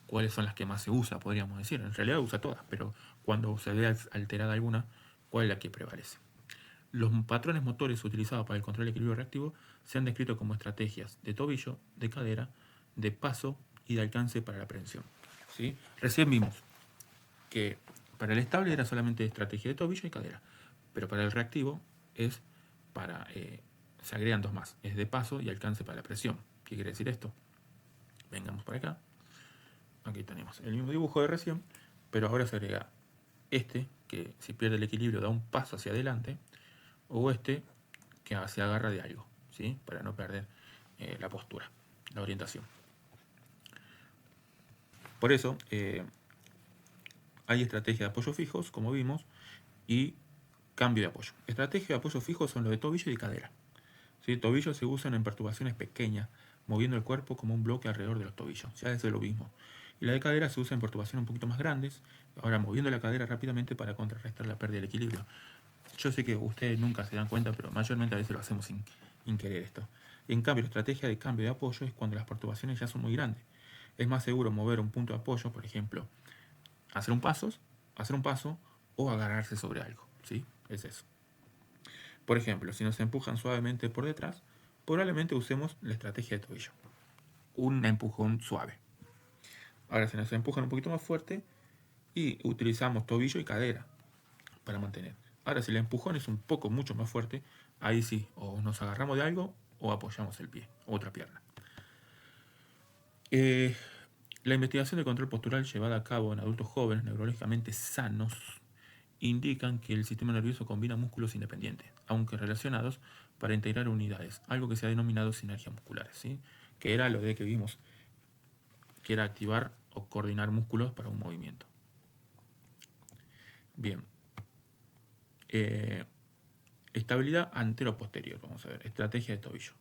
cuáles son las que más se usa, podríamos decir. En realidad usa todas, pero cuando se ve alterada alguna, ¿cuál es la que prevalece? Los patrones motores utilizados para el control del equilibrio reactivo se han descrito como estrategias de tobillo, de cadera, de paso y de alcance para la prehensión. ¿Sí? Recién vimos que para el estable era solamente estrategia de tobillo y cadera, pero para el reactivo es para se agregan 2 más, es de paso y alcance para la presión. ¿Qué quiere decir esto? Vengamos para acá. Aquí tenemos el mismo dibujo de recién, pero ahora se agrega este, que si pierde el equilibrio da un paso hacia adelante, o este, que se agarra de algo, ¿sí? Para no perder la postura, la orientación. Por eso, hay estrategias de apoyo fijos, como vimos, y cambio de apoyo. Estrategias de apoyo fijos son los de tobillo y cadera. ¿Sí? Tobillos se usan en perturbaciones pequeñas, moviendo el cuerpo como un bloque alrededor de los tobillos. Ya es lo mismo. Y la de cadera se usa en perturbaciones un poquito más grandes, ahora moviendo la cadera rápidamente para contrarrestar la pérdida del equilibrio. Yo sé que ustedes nunca se dan cuenta, pero mayormente a veces lo hacemos sin querer esto. En cambio, la estrategia de cambio de apoyo es cuando las perturbaciones ya son muy grandes. Es más seguro mover un punto de apoyo, por ejemplo, hacer un paso o agarrarse sobre algo. ¿Sí? Es eso. Por ejemplo, si nos empujan suavemente por detrás, probablemente usemos la estrategia de tobillo. Un empujón suave. Ahora, si nos empujan un poquito más fuerte, y utilizamos tobillo y cadera para mantener. Ahora, si el empujón es un poco mucho más fuerte, ahí sí, o nos agarramos de algo o apoyamos el pie, otra pierna. La investigación de control postural llevada a cabo en adultos jóvenes neurológicamente sanos indican que el sistema nervioso combina músculos independientes, aunque relacionados, para integrar unidades, algo que se ha denominado sinergias musculares, ¿sí? Que era lo de que vimos, que era activar o coordinar músculos para un movimiento. Bien. Estabilidad antero-posterior, vamos a ver, estrategia de tobillo.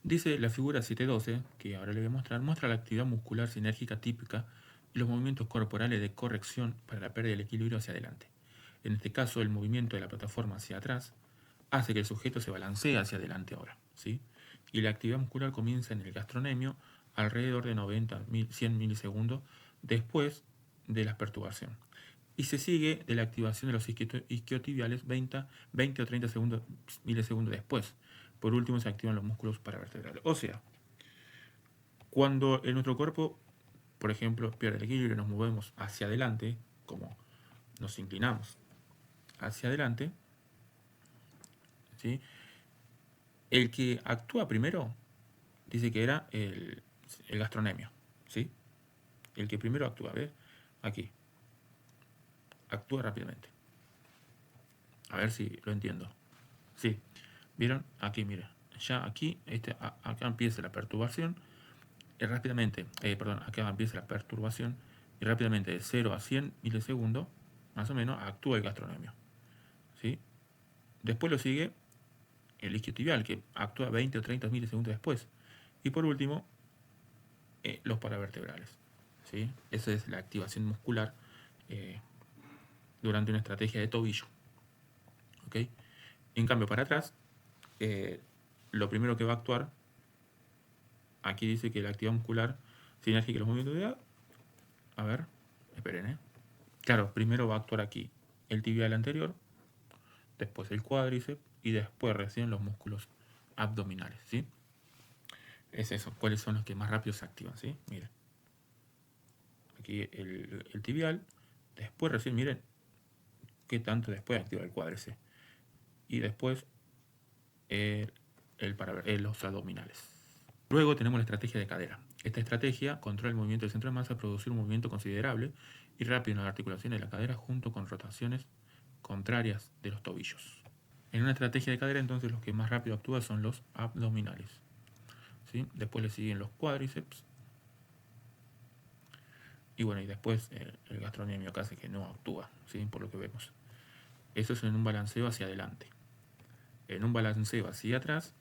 Dice la figura 712, que ahora le voy a mostrar, muestra la actividad muscular sinérgica típica y los movimientos corporales de corrección para la pérdida del equilibrio hacia adelante. En este caso, el movimiento de la plataforma hacia atrás hace que el sujeto se balancee hacia adelante ahora, ¿sí? Y la actividad muscular comienza en el gastrocnemio alrededor de 100 milisegundos después de la perturbación. Y se sigue de la activación de los isquiotibiales 20 o 30 milisegundos después. Por último, se activan los músculos paravertebrales. O sea, Cuando en nuestro cuerpo, por ejemplo, pierde el equilibrio y nos movemos hacia adelante, como nos inclinamos hacia adelante, ¿sí? El que actúa primero dice que era el gastrocnemio, ¿sí? El que primero actúa, ¿ves? Aquí. Actúa rápidamente. A ver si lo entiendo. Sí. ¿Vieron? Aquí, mira. Ya aquí, acá empieza la perturbación. Y rápidamente, perdón, acá empieza la perturbación. Y rápidamente, de 0 a 100 milisegundos, más o menos, actúa el gastrocnemio, ¿sí? Después lo sigue el isquiotibial, que actúa 20 o 30 milisegundos después. Y por último, los paravertebrales, ¿sí? Esa es la activación muscular durante una estrategia de tobillo. ¿Ok? En cambio, para atrás, lo primero que va a actuar, aquí dice que la actividad muscular sinérgica y los movimientos de a ver, esperen, Claro, primero va a actuar aquí el tibial anterior, después el cuádriceps y después recién los músculos abdominales, ¿sí? Es eso, cuáles son los que más rápido se activan, ¿sí? Miren. Aquí el tibial, después recién, miren, qué tanto después activa el cuádriceps. Y después los abdominales. Luego tenemos la estrategia de cadera. Esta estrategia controla el movimiento del centro de masa, producir un movimiento considerable y rápido en las articulaciones de la cadera junto con rotaciones contrarias de los tobillos. En una estrategia de cadera, entonces, los que más rápido actúan son los abdominales, ¿sí? Después le siguen los cuádriceps. Y bueno, y después el gastrocnemio casi que no actúa, ¿sí? Por lo que vemos. Eso es en un balanceo hacia adelante. En un balanceo hacia atrás,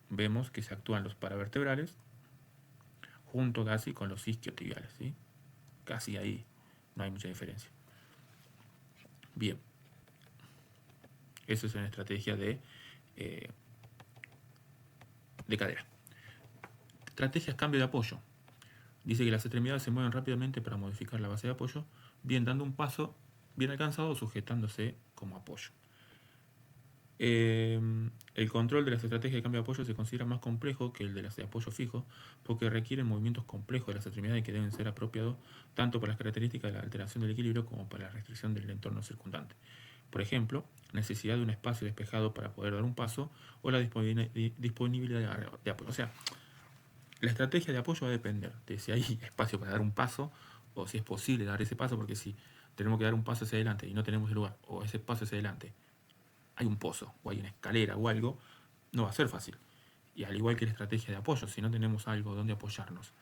vemos que se actúan los paravertebrales junto casi con los isquiotibiales, ¿sí? Casi ahí, no hay mucha diferencia. Bien, eso es una estrategia de cadera. Estrategias cambio de apoyo. Dice que las extremidades se mueven rápidamente para modificar la base de apoyo, bien dando un paso bien alcanzado o sujetándose como apoyo. El control de las estrategias de cambio de apoyo se considera más complejo que el de las de apoyo fijo, porque requieren movimientos complejos de las extremidades que deben ser apropiados tanto para las características de la alteración del equilibrio como para la restricción del entorno circundante. Por ejemplo, necesidad de un espacio despejado para poder dar un paso o la disponibilidad de apoyo. O sea, la estrategia de apoyo va a depender de si hay espacio para dar un paso o si es posible dar ese paso, porque si tenemos que dar un paso hacia adelante y no tenemos el lugar, o ese paso hacia adelante hay un pozo o hay una escalera o algo, no va a ser fácil. Y al igual que la estrategia de apoyo, si no tenemos algo donde apoyarnos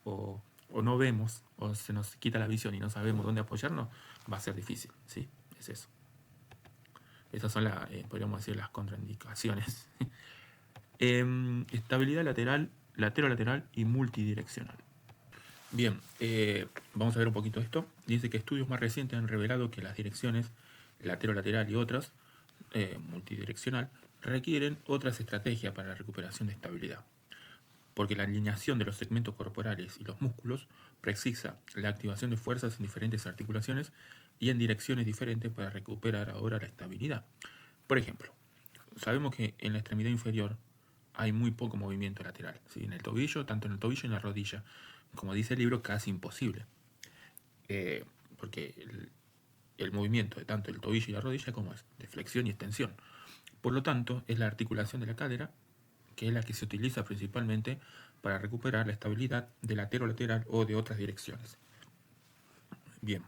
o no vemos o se nos quita la visión y no sabemos dónde apoyarnos, va a ser difícil, ¿sí? Es eso. Esas son, podríamos decir, las contraindicaciones. Estabilidad lateral, lateral y multidireccional. Bien, vamos a ver un poquito esto. Dice que estudios más recientes han revelado que las direcciones latero-lateral y otras, multidireccional, requieren otras estrategias para la recuperación de estabilidad, porque la alineación de los segmentos corporales y los músculos precisa la activación de fuerzas en diferentes articulaciones y en direcciones diferentes para recuperar ahora la estabilidad. Por ejemplo, sabemos que en la extremidad inferior hay muy poco movimiento lateral, ¿sí? En el tobillo, tanto en el tobillo y en la rodilla, como dice el libro, casi imposible, porque el movimiento de tanto el tobillo y la rodilla como es de flexión y extensión. Por lo tanto, es la articulación de la cadera que es la que se utiliza principalmente para recuperar la estabilidad del latero-lateral o de otras direcciones. Bien.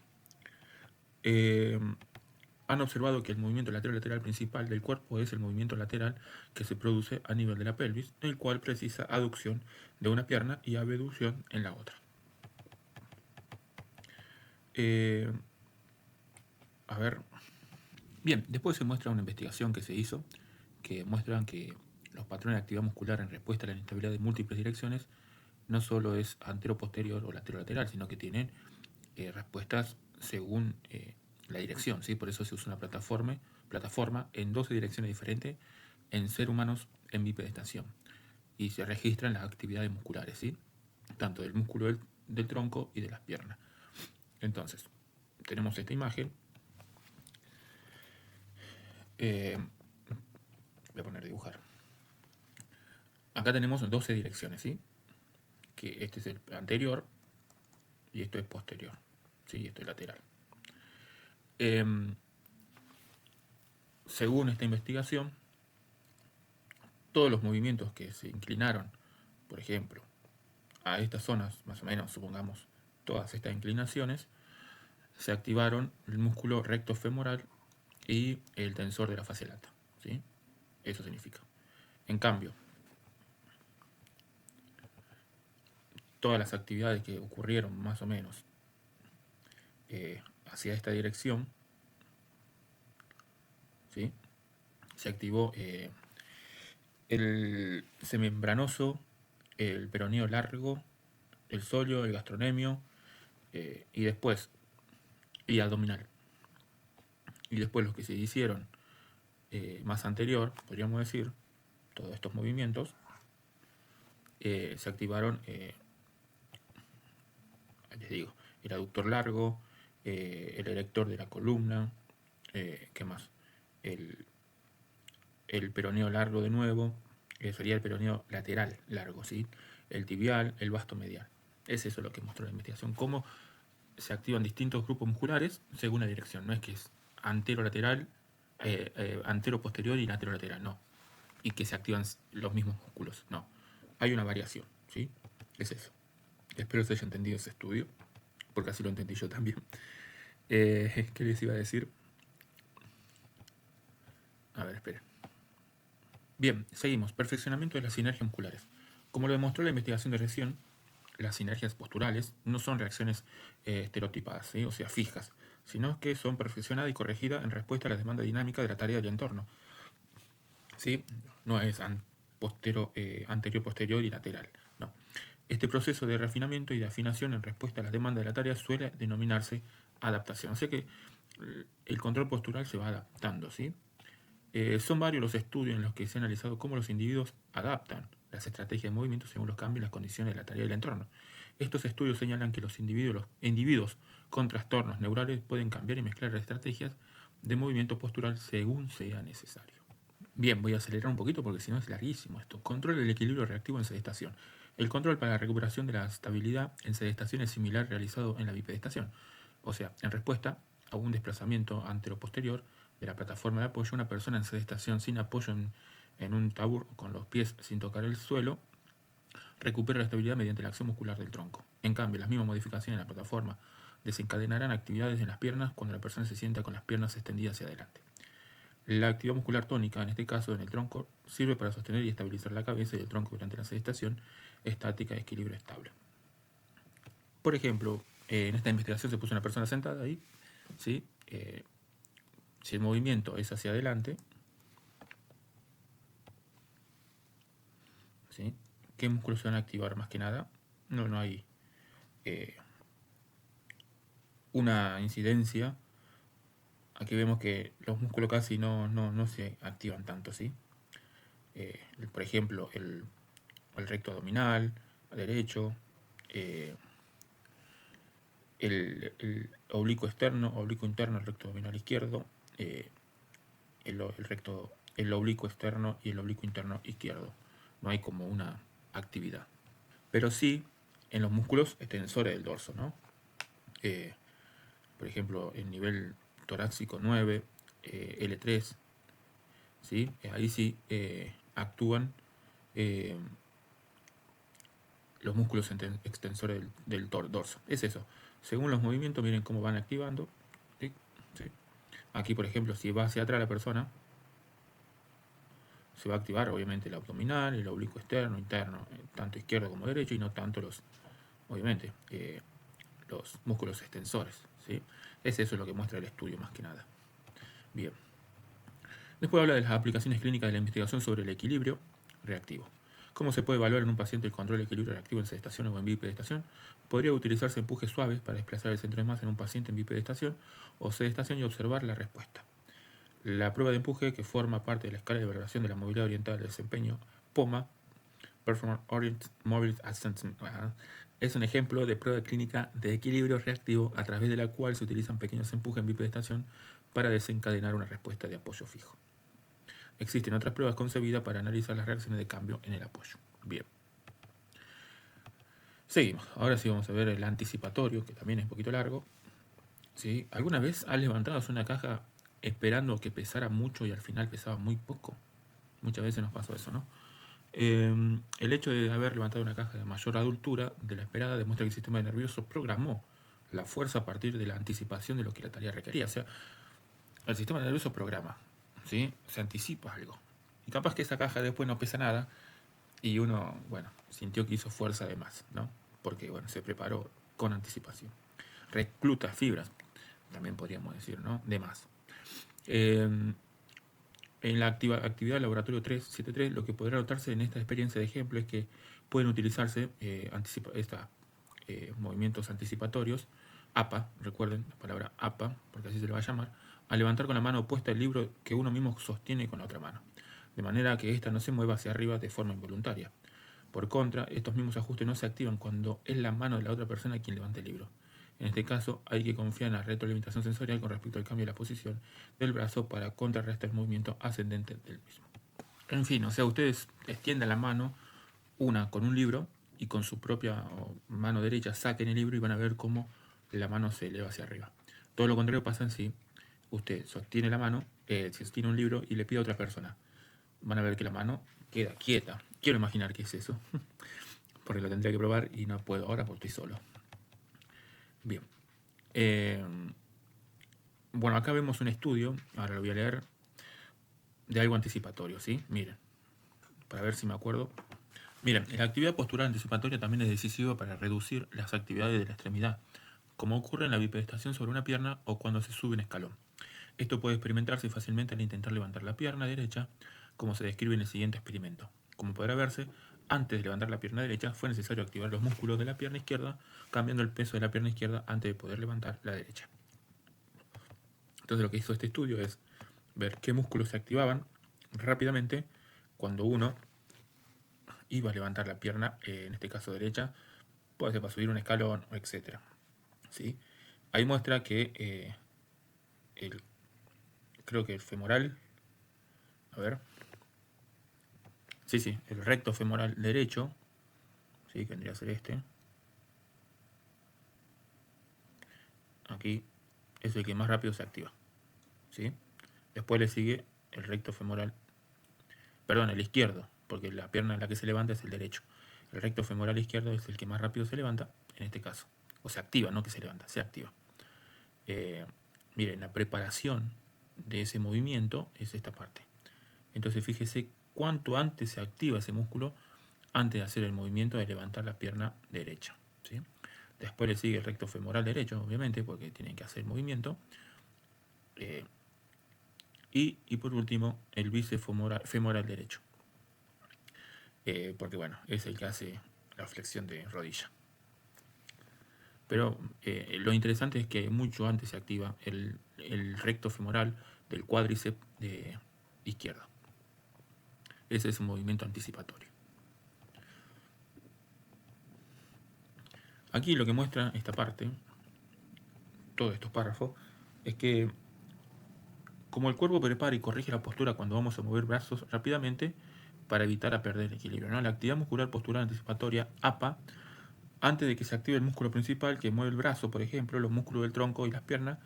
Han observado que el movimiento lateral principal del cuerpo es el movimiento lateral que se produce a nivel de la pelvis, el cual precisa aducción de una pierna y abducción en la otra. A ver. Bien, después se muestra una investigación que se hizo que muestran que los patrones de actividad muscular en respuesta a la inestabilidad de múltiples direcciones no solo es antero-posterior o latero-lateral, sino que tienen respuestas según la dirección, ¿sí? Por eso se usa una plataforma en 12 direcciones diferentes en seres humanos en bipedestación y se registran las actividades musculares, ¿sí? Tanto del músculo del tronco y de las piernas. Entonces, tenemos esta imagen. Voy a poner dibujar. Acá tenemos 12 direcciones, ¿sí? Que este es el anterior y esto es posterior, ¿sí? Esto es lateral. Según esta investigación, todos los movimientos que se inclinaron, por ejemplo, a estas zonas, más o menos, supongamos, todas estas inclinaciones, se activaron el músculo recto femoral y el tensor de la fascia lata, ¿sí? Eso significa. En cambio, todas las actividades que ocurrieron más o menos hacia esta dirección, ¿sí? Se activó el semembranoso, el peroneo largo, el sóleo, el gastronemio y después, y abdominal. Y después los que se hicieron más anterior, podríamos decir, todos estos movimientos, se activaron, les digo, el aductor largo, el erector de la columna, ¿qué más? El peroneo largo de nuevo, sería el peroneo lateral largo, ¿sí? El tibial, el vasto medial. Es eso lo que mostró la investigación, cómo se activan distintos grupos musculares según la dirección. No es que es antero-lateral, antero-posterior y lateral, no. Y que se activan los mismos músculos, no. Hay una variación, ¿sí? Es eso. Espero se haya entendido ese estudio, porque así lo entendí yo también. ¿Qué les iba a decir? A ver, esperen. Bien, seguimos. Perfeccionamiento de las sinergias musculares. Como lo demostró la investigación de recién, las sinergias posturales no son reacciones estereotipadas, ¿sí? O sea, fijas, sino que son perfeccionadas y corregidas en respuesta a la demanda dinámica de la tarea del entorno, ¿sí? No es anterior, posterior y lateral, no. Este proceso de refinamiento y de afinación en respuesta a la demanda de la tarea suele denominarse adaptación. O sea que el control postural se va adaptando, ¿sí? Son varios los estudios en los que se ha analizado cómo los individuos adaptan las estrategias de movimiento según los cambios y las condiciones de la tarea del entorno. Estos estudios señalan que los individuos con trastornos neurales pueden cambiar y mezclar las estrategias de movimiento postural según sea necesario. Bien, voy a acelerar un poquito porque si no es larguísimo esto. Control del equilibrio reactivo en sedestación. El control para la recuperación de la estabilidad en sedestación es similar realizado en la bipedestación. O sea, en respuesta a un desplazamiento antero-posterior de la plataforma de apoyo, una persona en sedestación sin apoyo en un tabur con los pies sin tocar el suelo recupera la estabilidad mediante la acción muscular del tronco. En cambio, las mismas modificaciones en la plataforma desencadenarán actividades en las piernas cuando la persona se sienta con las piernas extendidas hacia adelante. La actividad muscular tónica, en este caso en el tronco, sirve para sostener y estabilizar la cabeza y el tronco durante la sedestación estática de equilibrio estable. Por ejemplo, en esta investigación se puso una persona sentada ahí, ¿sí? Si el movimiento es hacia adelante, ¿sí? ¿Qué músculos se van a activar más que nada? No hay una incidencia. Aquí vemos que los músculos casi no se activan tanto, ¿sí? Por ejemplo, el recto abdominal, derecho, el oblicuo externo, oblicuo interno, el recto abdominal izquierdo, el oblicuo externo y el oblicuo interno izquierdo. No hay como una actividad. Pero sí en los músculos extensores del dorso, ¿no? Por ejemplo, el nivel torácico 9, L3, ¿sí? Ahí sí actúan los músculos extensores del dorso. Es eso. Según los movimientos, miren cómo van activando. ¿Sí? ¿Sí? Aquí, por ejemplo, si va hacia atrás la persona, se va a activar obviamente el abdominal, el oblicuo externo, interno, tanto izquierdo como derecho, y no tanto obviamente, los músculos extensores, ¿sí? Es eso lo que muestra el estudio más que nada. Bien. Después habla de las aplicaciones clínicas de la investigación sobre el equilibrio reactivo. ¿Cómo se puede evaluar en un paciente el control del equilibrio reactivo en sedestación o en bipedestación? Podría utilizarse empujes suaves para desplazar el centro de masa en un paciente en bipedestación o sedestación y observar la respuesta. La prueba de empuje, que forma parte de la escala de valoración de la movilidad oriental del desempeño, POMA, Performance Oriented Mobility Assessment, es un ejemplo de prueba clínica de equilibrio reactivo a través de la cual se utilizan pequeños empujes en bipedestación para desencadenar una respuesta de apoyo fijo. existen otras pruebas concebidas para analizar las reacciones de cambio en el apoyo. Bien. Seguimos. Ahora sí vamos a ver el anticipatorio, que también es un poquito largo. ¿Sí? ¿Alguna vez has levantado una caja esperando que pesara mucho y al final pesaba muy poco? Muchas veces nos pasó eso, ¿no? El hecho de haber levantado una caja de mayor adultura de la esperada demuestra que el sistema nervioso programó la fuerza a partir de la anticipación de lo que la tarea requería. O sea, el sistema nervioso programa, ¿sí? Se anticipa algo. Y capaz que esa caja después no pesa nada y uno, bueno, sintió que hizo fuerza de más, ¿no? Porque, bueno, se preparó con anticipación. Recluta fibras, también podríamos decir, ¿no? De más. En la actividad laboratorio 373, lo que podrá notarse en esta experiencia de ejemplo es que pueden utilizarse movimientos anticipatorios, APA, recuerden la palabra APA, porque así se le va a llamar, a levantar con la mano opuesta el libro que uno mismo sostiene con la otra mano, de manera que ésta no se mueva hacia arriba de forma involuntaria. Por contra, estos mismos ajustes no se activan cuando es la mano de la otra persona quien levanta el libro. En este caso, hay que confiar en la retroalimentación sensorial con respecto al cambio de la posición del brazo para contrarrestar el movimiento ascendente del mismo. En fin, o sea, ustedes extiendan la mano, una con un libro, y con su propia mano derecha saquen el libro y van a ver cómo la mano se eleva hacia arriba. Todo lo contrario pasa en sí. Usted sostiene la mano, sostiene un libro y le pide a otra persona. Van a ver que la mano queda quieta. Quiero imaginar qué es eso, porque lo tendría que probar y no puedo ahora porque estoy solo. Bien. Bueno, acá vemos un estudio, ahora lo voy a leer, de algo anticipatorio, ¿sí? Miren, para ver si me acuerdo. Miren, la actividad postural anticipatoria también es decisiva para reducir las actividades de la extremidad, como ocurre en la bipedestación sobre una pierna o cuando se sube un escalón. Esto puede experimentarse fácilmente al intentar levantar la pierna derecha, como se describe en el siguiente experimento. Como podrá verse, antes de levantar la pierna derecha fue necesario activar los músculos de la pierna izquierda, cambiando el peso de la pierna izquierda antes de poder levantar la derecha. Entonces lo que hizo este estudio es ver qué músculos se activaban rápidamente cuando uno iba a levantar la pierna, en este caso derecha, puede ser para subir un escalón, etc. ¿Sí? Ahí muestra que creo que el femoral, a ver, sí, el recto femoral derecho, ¿sí? Que vendría a ser este, aquí es el que más rápido se activa, ¿sí? Después le sigue el recto femoral, perdón, el izquierdo, porque la pierna en la que se levanta es el derecho. El recto femoral izquierdo es el que más rápido se levanta, en este caso. O se activa, no que se levanta, se activa. Miren, la preparación de ese movimiento es esta parte. Entonces fíjese cuánto antes se activa ese músculo antes de hacer el movimiento de levantar la pierna derecha, ¿sí? Después le sigue el recto femoral derecho, obviamente, porque tienen que hacer el movimiento. Y por último, el bíceps femoral derecho. Porque bueno, es el que hace la flexión de rodilla. Pero lo interesante es que mucho antes se activa el recto femoral del cuádriceps de izquierda. Ese es un movimiento anticipatorio. Aquí lo que muestra esta parte, todos estos párrafos, es que como el cuerpo prepara y corrige la postura cuando vamos a mover brazos rápidamente para evitar perder el equilibrio, ¿no? La actividad muscular postural anticipatoria, APA, antes de que se active el músculo principal que mueve el brazo, por ejemplo, los músculos del tronco y las piernas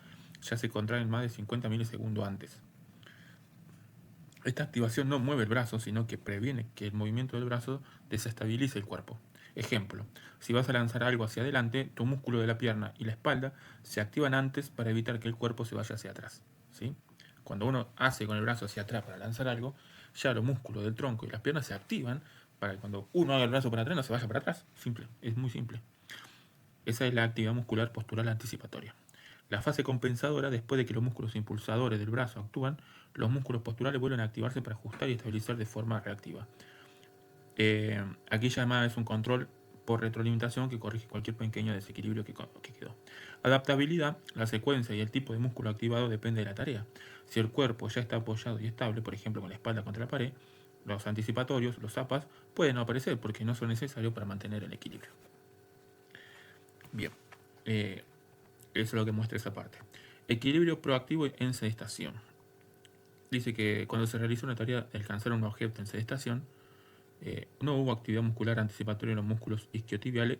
ya se contraen más de 50 milisegundos antes. Esta activación no mueve el brazo, sino que previene que el movimiento del brazo desestabilice el cuerpo. Ejemplo, si vas a lanzar algo hacia adelante, tu músculo de la pierna y la espalda se activan antes para evitar que el cuerpo se vaya hacia atrás, ¿sí? Cuando uno hace con el brazo hacia atrás para lanzar algo, ya los músculos del tronco y las piernas se activan para que cuando uno haga el brazo para atrás no se vaya para atrás. Simple, es muy simple. Esa es la actividad muscular postural anticipatoria. La fase compensadora, después de que los músculos impulsadores del brazo actúan, los músculos posturales vuelven a activarse para ajustar y estabilizar de forma reactiva. Aquí ya además es un control por retroalimentación que corrige cualquier pequeño desequilibrio que quedó. Adaptabilidad, la secuencia y el tipo de músculo activado depende de la tarea. Si el cuerpo ya está apoyado y estable, por ejemplo con la espalda contra la pared, los anticipatorios, los APAs, pueden no aparecer porque no son necesarios para mantener el equilibrio. Bien, eso es lo que muestra esa parte. Equilibrio proactivo en sedestación. dice que cuando se realizó una tarea de alcanzar un objeto en sedestación, no hubo actividad muscular anticipatoria en los músculos isquiotibiales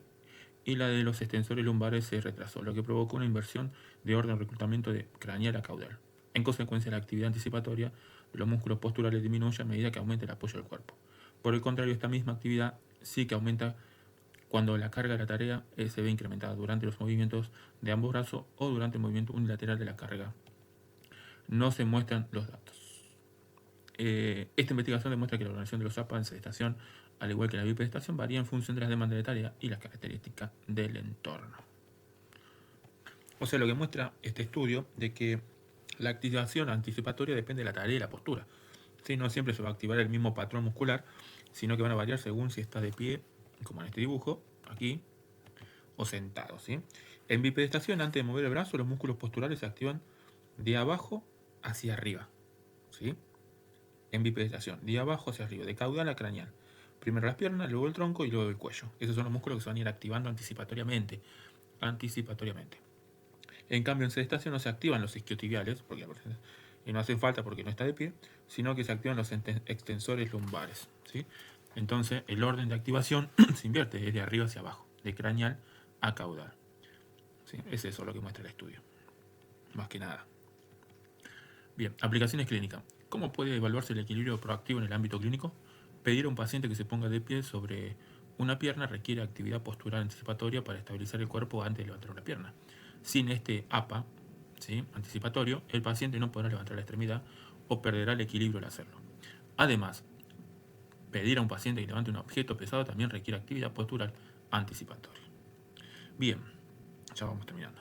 y la de los extensores lumbares se retrasó, lo que provocó una inversión de orden reclutamiento de craneal a caudal. En consecuencia, la actividad anticipatoria de los músculos posturales disminuye a medida que aumenta el apoyo del cuerpo. Por el contrario, esta misma actividad sí que aumenta cuando la carga de la tarea se ve incrementada durante los movimientos de ambos brazos o durante el movimiento unilateral de la carga. No se muestran los datos. Esta investigación demuestra que la organización de los APA en sedestación, al igual que la bipedestación, varía en función de las demandas de tarea y las características del entorno. O sea, lo que muestra este estudio de que la activación anticipatoria depende de la tarea y la postura. ¿Sí? No siempre se va a activar el mismo patrón muscular, sino que van a variar según si estás de pie, como en este dibujo, aquí, o sentado. ¿Sí? En bipedestación, antes de mover el brazo, los músculos posturales se activan de abajo hacia arriba. ¿Sí? En bipedestación, de abajo hacia arriba, de caudal a craneal. Primero las piernas, luego el tronco y luego el cuello. Esos son los músculos que se van a ir activando anticipatoriamente. En cambio, en sedestación no se activan los isquiotibiales, y no hacen falta porque no está de pie, sino que se activan los extensores lumbares. ¿Sí? Entonces, el orden de activación se invierte, es de arriba hacia abajo, de craneal a caudal. ¿Sí? Es eso lo que muestra el estudio. Más que nada. Bien, aplicaciones clínicas. ¿Cómo puede evaluarse el equilibrio proactivo en el ámbito clínico? Pedir a un paciente que se ponga de pie sobre una pierna requiere actividad postural anticipatoria para estabilizar el cuerpo antes de levantar una pierna. Sin este APA, ¿sí?, anticipatorio, el paciente no podrá levantar la extremidad o perderá el equilibrio al hacerlo. Además, pedir a un paciente que levante un objeto pesado también requiere actividad postural anticipatoria. Bien, ya vamos terminando.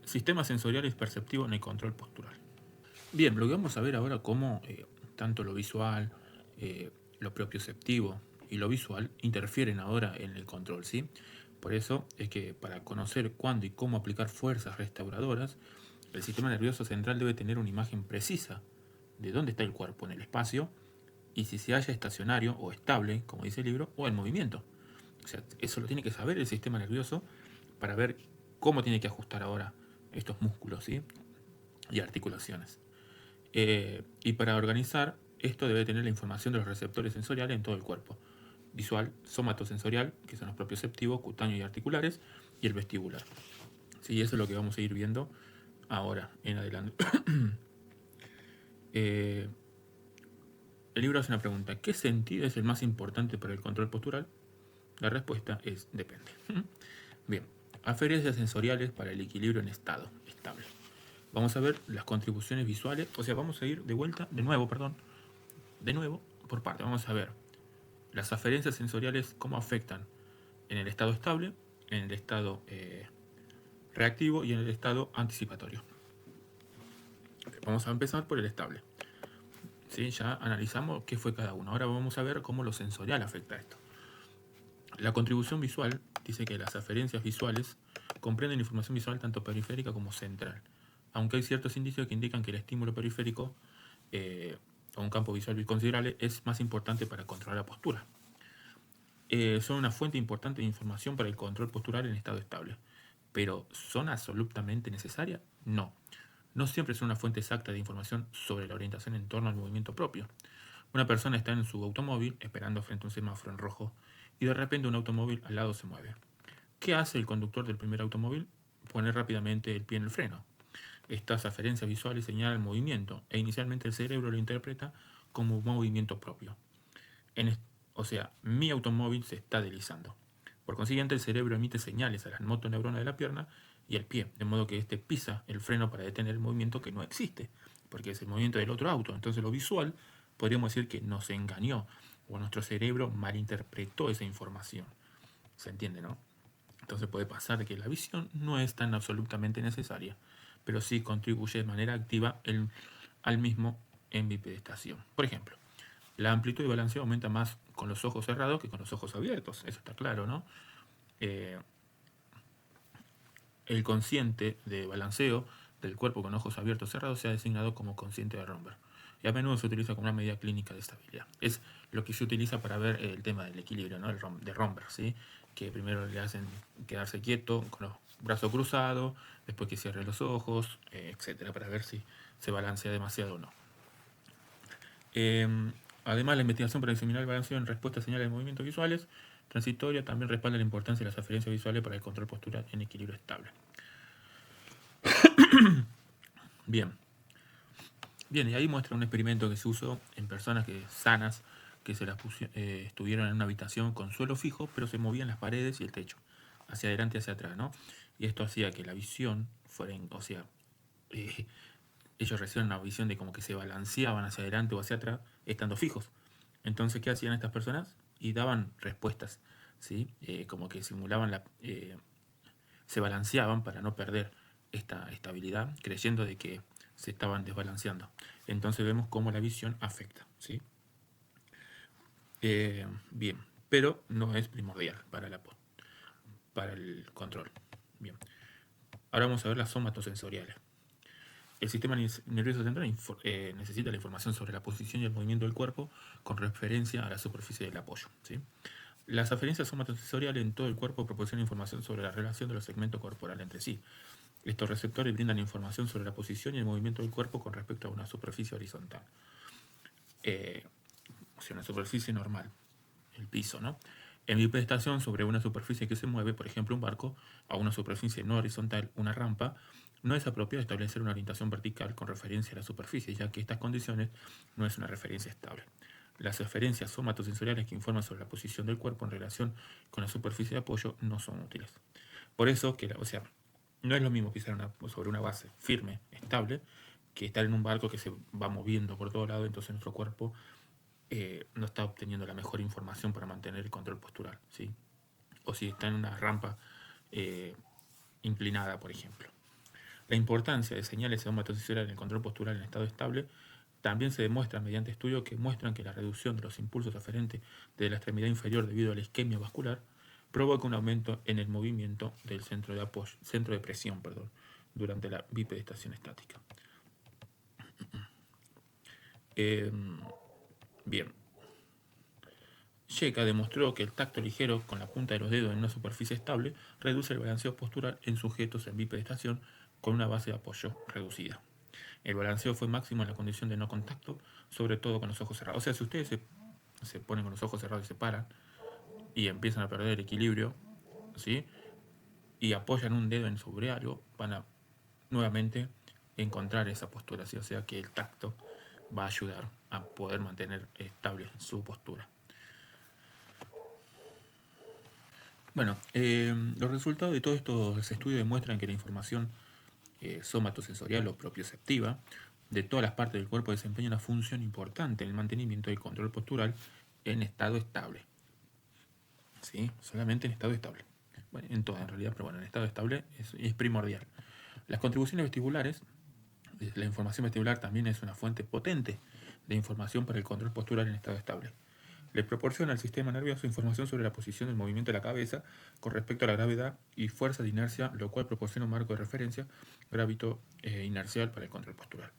Sistemas sensoriales perceptivos en el control postural. Bien, lo que vamos a ver ahora cómo tanto lo visual, lo propioceptivo y lo visual interfieren ahora en el control, ¿sí? Por eso es que para conocer cuándo y cómo aplicar fuerzas restauradoras, el sistema nervioso central debe tener una imagen precisa de dónde está el cuerpo en el espacio y si se halla estacionario o estable, como dice el libro, o en movimiento. O sea, eso lo tiene que saber el sistema nervioso para ver cómo tiene que ajustar ahora estos músculos, ¿sí?, y articulaciones. Y para organizar, esto debe tener la información de los receptores sensoriales en todo el cuerpo. Visual, somatosensorial, que son los propioceptivos, cutáneo y articulares, y el vestibular. Sí, eso es lo que vamos a ir viendo ahora en adelante. El libro hace una pregunta: ¿qué sentido es el más importante para el control postural? La respuesta es depende. Bien, aferencias sensoriales para el equilibrio en estado estable. Vamos a ver las contribuciones visuales, o sea, vamos a ir de nuevo por parte. Vamos a ver las aferencias sensoriales, cómo afectan en el estado estable, en el estado reactivo y en el estado anticipatorio. Vamos a empezar por el estable. ¿Sí? Ya analizamos qué fue cada uno. Ahora vamos a ver cómo lo sensorial afecta a esto. La contribución visual dice que las aferencias visuales comprenden información visual tanto periférica como central, aunque hay ciertos indicios que indican que el estímulo periférico o un campo visual considerable es más importante para controlar la postura. Son una fuente importante de información para el control postural en estado estable, pero ¿son absolutamente necesarias? No. No siempre son una fuente exacta de información sobre la orientación en torno al movimiento propio. Una persona está en su automóvil esperando frente a un semáforo en rojo y de repente un automóvil al lado se mueve. ¿Qué hace el conductor del primer automóvil? Pone rápidamente el pie en el freno. Estas aferencias visuales señalan el movimiento e inicialmente el cerebro lo interpreta como un movimiento propio. O sea, mi automóvil se está deslizando. Por consiguiente, el cerebro emite señales a las motoneuronas de la pierna y el pie, de modo que éste pisa el freno para detener el movimiento que no existe, porque es el movimiento del otro auto. Entonces lo visual podríamos decir que nos engañó, o nuestro cerebro malinterpretó esa información. ¿Se entiende, no? Entonces puede pasar que la visión no es tan absolutamente necesaria, pero sí contribuye de manera activa al mismo en bipedestación. Por ejemplo, la amplitud de balanceo aumenta más con los ojos cerrados que con los ojos abiertos, eso está claro, ¿no? El consciente de balanceo del cuerpo con ojos abiertos cerrados se ha designado como consciente de Romberg y a menudo se utiliza como una medida clínica de estabilidad. Es lo que se utiliza para ver el tema del equilibrio, ¿no?, de Romberg, ¿sí?, que primero le hacen quedarse quieto con los brazos cruzados, después que cierre los ojos, etcétera, para ver si se balancea demasiado o no. Eh, Además, la investigación para examinar el balanceo en respuesta a señales de movimientos visuales transitoria también respalda la importancia de las aferencias visuales para el control postural en equilibrio estable. Bien. Bien, y ahí muestra un experimento que se usó en personas sanas que estuvieron en una habitación con suelo fijo, pero se movían las paredes y el techo, hacia adelante y hacia atrás, ¿no? Y esto hacía que la visión fuera, eh, ellos recibían una visión de como que se balanceaban hacia adelante o hacia atrás, estando fijos. Entonces, ¿qué hacían estas personas? Y daban respuestas, ¿sí? Como que se balanceaban para no perder esta estabilidad, creyendo de que se estaban desbalanceando. Entonces vemos cómo la visión afecta, ¿sí? Bien, pero no es primordial para el control. Bien. Ahora vamos a ver las somatosensoriales. El sistema nervioso central necesita la información sobre la posición y el movimiento del cuerpo con referencia a la superficie del apoyo, ¿sí? Las aferencias somatosensoriales en todo el cuerpo proporcionan información sobre la relación de los segmentos corporales entre sí. Estos receptores brindan información sobre la posición y el movimiento del cuerpo con respecto a una superficie horizontal. O sea, una superficie normal, el piso, ¿no? En bipedestación sobre una superficie que se mueve, por ejemplo un barco, a una superficie no horizontal, una rampa, no es apropiado establecer una orientación vertical con referencia a la superficie, ya que estas condiciones no es una referencia estable. Las referencias somatosensoriales que informan sobre la posición del cuerpo en relación con la superficie de apoyo no son útiles. Por eso, no es lo mismo pisar sobre una base firme, estable, que estar en un barco que se va moviendo por todo lado, entonces nuestro cuerpo no está obteniendo la mejor información para mantener el control postural, ¿sí? O si está en una rampa inclinada, por ejemplo. La importancia de señales somatosensoriales en el control postural en estado estable también se demuestra mediante estudios que muestran que la reducción de los impulsos aferentes de la extremidad inferior debido a la isquemia vascular provoca un aumento en el movimiento del centro de presión, durante la bipedestación estática. Bien. Sheika demostró que el tacto ligero con la punta de los dedos en una superficie estable reduce el balanceo postural en sujetos en bipedestación con una base de apoyo reducida. El balanceo fue máximo en la condición de no contacto, sobre todo con los ojos cerrados. O sea, si ustedes se ponen con los ojos cerrados y se paran y empiezan a perder el equilibrio, ¿sí? Y apoyan un dedo sobre algo, van a nuevamente encontrar esa postura, ¿sí? O sea que el tacto va a ayudar a poder mantener estable su postura. Bueno, los resultados de todos estos estudios demuestran que la información somatosensorial o propioceptiva de todas las partes del cuerpo desempeña una función importante en el mantenimiento del control postural en estado estable. ¿Sí? Solamente en estado estable. Bueno, en todo en realidad, pero bueno, en estado estable es primordial. Las contribuciones vestibulares, la información vestibular también es una fuente potente de información para el control postural en estado estable. Le proporciona al sistema nervioso información sobre la posición del movimiento de la cabeza con respecto a la gravedad y fuerza de inercia, lo cual proporciona un marco de referencia gravito inercial para el control postural.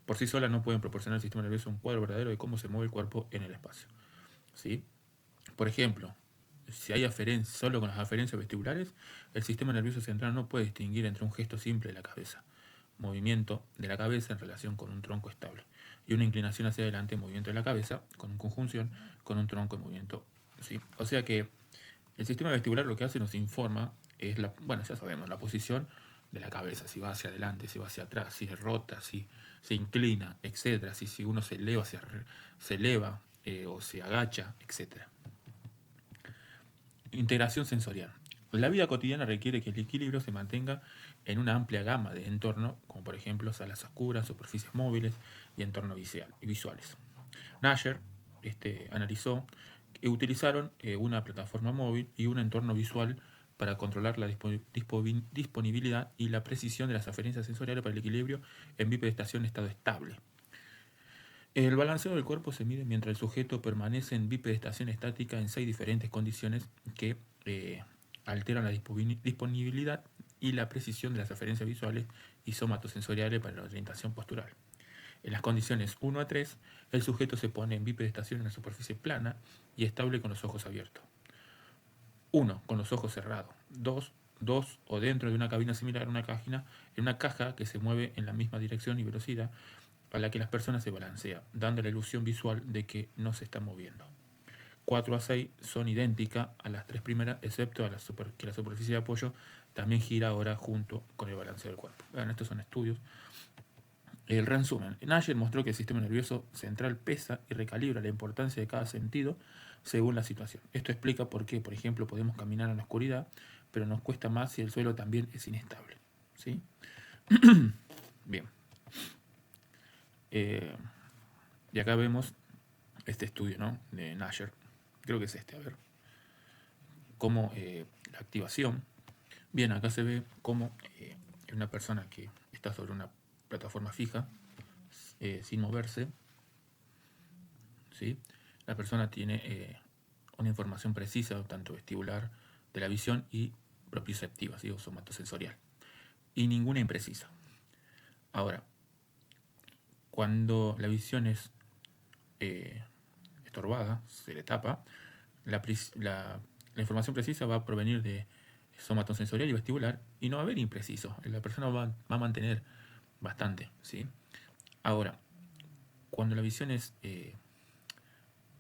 Por sí sola no pueden proporcionar al sistema nervioso un cuadro verdadero de cómo se mueve el cuerpo en el espacio. ¿Sí? Por ejemplo, si hay solo con las aferencias vestibulares, el sistema nervioso central no puede distinguir entre un gesto simple de la cabeza, movimiento de la cabeza en relación con un tronco estable, y una inclinación hacia adelante, movimiento de la cabeza, con conjunción con un tronco en movimiento. ¿Sí? O sea que el sistema vestibular lo que hace nos informa es ya sabemos, la posición de la cabeza, si va hacia adelante, si va hacia atrás, si es rota, si se inclina, etcétera, si uno se eleva, o se agacha, etcétera. Integración sensorial. La vida cotidiana requiere que el equilibrio se mantenga en una amplia gama de entornos, como por ejemplo salas oscuras, superficies móviles y entornos visuales. Nasher analizó que utilizaron una plataforma móvil y un entorno visual para controlar la disponibilidad y la precisión de las aferencias sensoriales para el equilibrio en bipedestación en estado estable. El balanceo del cuerpo se mide mientras el sujeto permanece en bipedestación estática en 6 diferentes condiciones que alteran la disponibilidad y la precisión de las referencias visuales y somatosensoriales para la orientación postural. En las condiciones 1 a 3, el sujeto se pone en bipedestación en una superficie plana y estable con los ojos abiertos. 1. Con los ojos cerrados. 2 o dentro de una cabina similar a una caja que se mueve en la misma dirección y velocidad a la que las personas se balancean, dando la ilusión visual de que no se están moviendo. 4 a 6 son idénticas a las 3 primeras, excepto que la superficie de apoyo también gira ahora junto con el balanceo del cuerpo. Bueno, estos son estudios. El resumen. Nash mostró que el sistema nervioso central pesa y recalibra la importancia de cada sentido según la situación. Esto explica por qué, por ejemplo, podemos caminar en la oscuridad, pero nos cuesta más si el suelo también es inestable. ¿Sí? Bien. Y acá vemos este estudio, ¿no?, de Nasher. Creo que es este, a ver. Cómo la activación. Bien, acá se ve cómo una persona que está sobre una plataforma fija, sin moverse, ¿sí?, la persona tiene una información precisa, tanto vestibular, de la visión, y propioceptiva, ¿sí?, o somatosensorial, y ninguna imprecisa. Ahora, cuando la visión es estorbada, se le tapa, la información precisa va a provenir de somatosensorial y vestibular, y no va a haber impreciso. La persona va a mantener bastante, ¿sí? Ahora, cuando la visión es,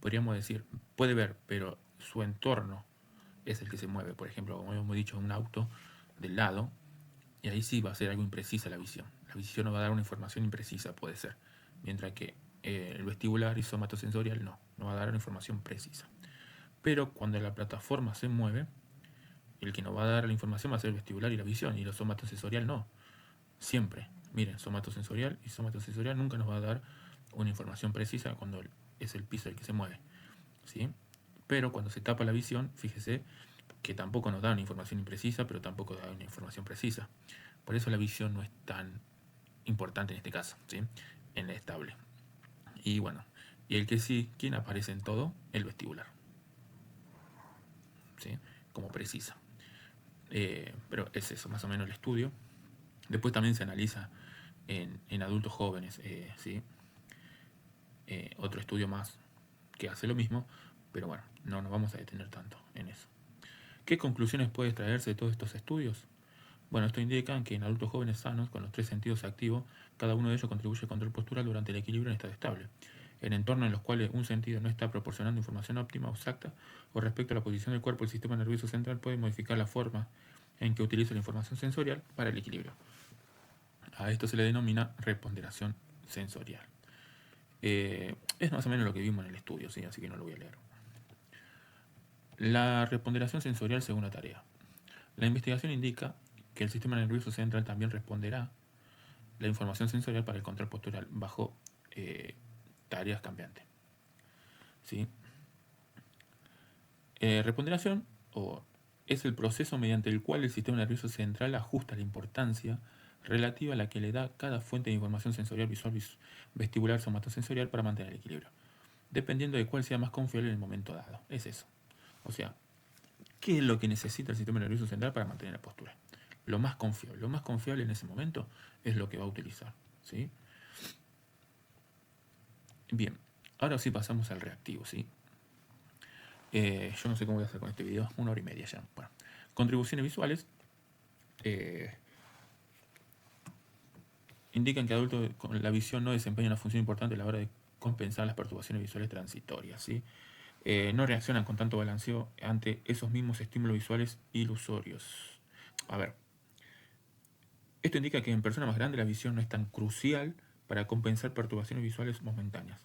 podríamos decir, puede ver, pero su entorno es el que se mueve, por ejemplo, como hemos dicho, un auto del lado, y ahí sí va a ser algo imprecisa la visión. La visión nos va a dar una información imprecisa, puede ser, mientras que el vestibular y somatosensorial no va a dar una información precisa. Pero cuando la plataforma se mueve, el que nos va a dar la información va a ser el vestibular y la visión, y lo somatosensorial no. Siempre. Miren, somatosensorial y somatosensorial nunca nos va a dar una información precisa cuando es el piso el que se mueve, ¿sí? Pero cuando se tapa la visión, fíjese que tampoco nos da una información imprecisa, pero tampoco da una información precisa. Por eso la visión no es tan importante en este caso, ¿sí?, en la estable. Y bueno, y el que sí, ¿quién aparece en todo? El vestibular, ¿sí?, como precisa. Pero es eso, más o menos el estudio. Después también se analiza en adultos jóvenes, ¿sí? Otro estudio más que hace lo mismo, pero bueno, no nos vamos a detener tanto en eso. ¿Qué conclusiones puede extraerse de todos estos estudios? Bueno, esto indica que en adultos jóvenes sanos, con los 3 sentidos activos, cada uno de ellos contribuye al control postural durante el equilibrio en estado estable. En entornos en los cuales un sentido no está proporcionando información óptima o exacta o respecto a la posición del cuerpo, el sistema nervioso central puede modificar la forma en que utiliza la información sensorial para el equilibrio. A esto se le denomina reponderación sensorial. Es más o menos lo que vimos en el estudio, ¿sí?, así que no lo voy a leer. La reponderación sensorial según la tarea. La investigación indica que el sistema nervioso central también responderá la información sensorial para el control postural bajo tareas cambiantes, ¿sí? Reponderación es el proceso mediante el cual el sistema nervioso central ajusta la importancia relativa a la que le da cada fuente de información sensorial, visual, vestibular, somatosensorial para mantener el equilibrio, dependiendo de cuál sea más confiable en el momento dado. Es eso. O sea, ¿qué es lo que necesita el sistema nervioso central para mantener la postura? Lo más confiable en ese momento es lo que va a utilizar, ¿sí? Bien, ahora sí pasamos al reactivo, ¿sí? Yo no sé cómo voy a hacer con este video, 1 hora y media ya. Bueno, contribuciones visuales indican que adultos con la visión no desempeñan una función importante a la hora de compensar las perturbaciones visuales transitorias, ¿sí? No reaccionan con tanto balanceo ante esos mismos estímulos visuales ilusorios. A ver, esto indica que en personas más grandes la visión no es tan crucial para compensar perturbaciones visuales momentáneas.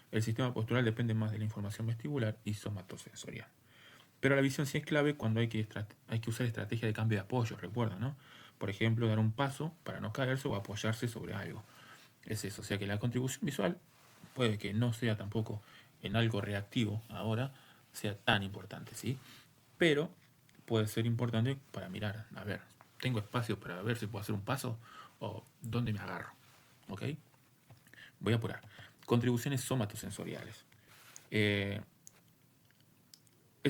El sistema postural depende más de la información vestibular y somatosensorial. Pero la visión sí es clave cuando hay que usar estrategias de cambio de apoyo, recuerda, ¿no? Por ejemplo, dar un paso para no caerse o apoyarse sobre algo. Es eso, o sea que la contribución visual puede que no sea tampoco en algo reactivo ahora, sea tan importante, ¿sí? Pero puede ser importante para mirar, a ver, ¿tengo espacio para ver si puedo hacer un paso o dónde me agarro? ¿Ok? Voy a apurar. Contribuciones somatosensoriales. Es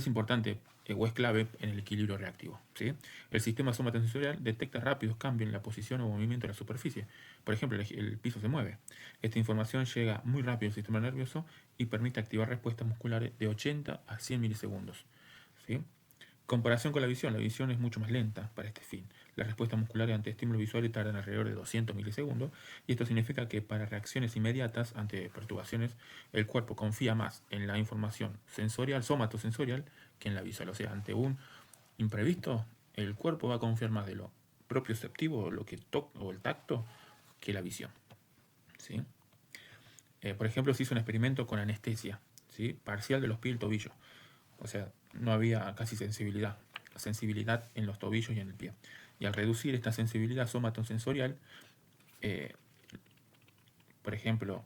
importante o es clave en el equilibrio reactivo, ¿sí? El sistema somatosensorial detecta rápidos cambios en la posición o movimiento de la superficie. Por ejemplo, el piso se mueve. Esta información llega muy rápido al sistema nervioso y permite activar respuestas musculares de 80 a 100 milisegundos, ¿sí? Comparación con la visión es mucho más lenta para este fin. las respuestas musculares ante estímulos visuales tardan alrededor de 200 milisegundos, y esto significa que para reacciones inmediatas ante perturbaciones, el cuerpo confía más en la información sensorial, somatosensorial, que en la visual. O sea, ante un imprevisto, el cuerpo va a confiar más de lo propioceptivo, lo que o el tacto, que la visión. ¿Sí? Por ejemplo, se hizo un experimento con anestesia, ¿sí? Parcial de los pies y el tobillo. O sea, no había casi sensibilidad en los tobillos y en el pie. Y al reducir esta sensibilidad somatosensorial, por ejemplo,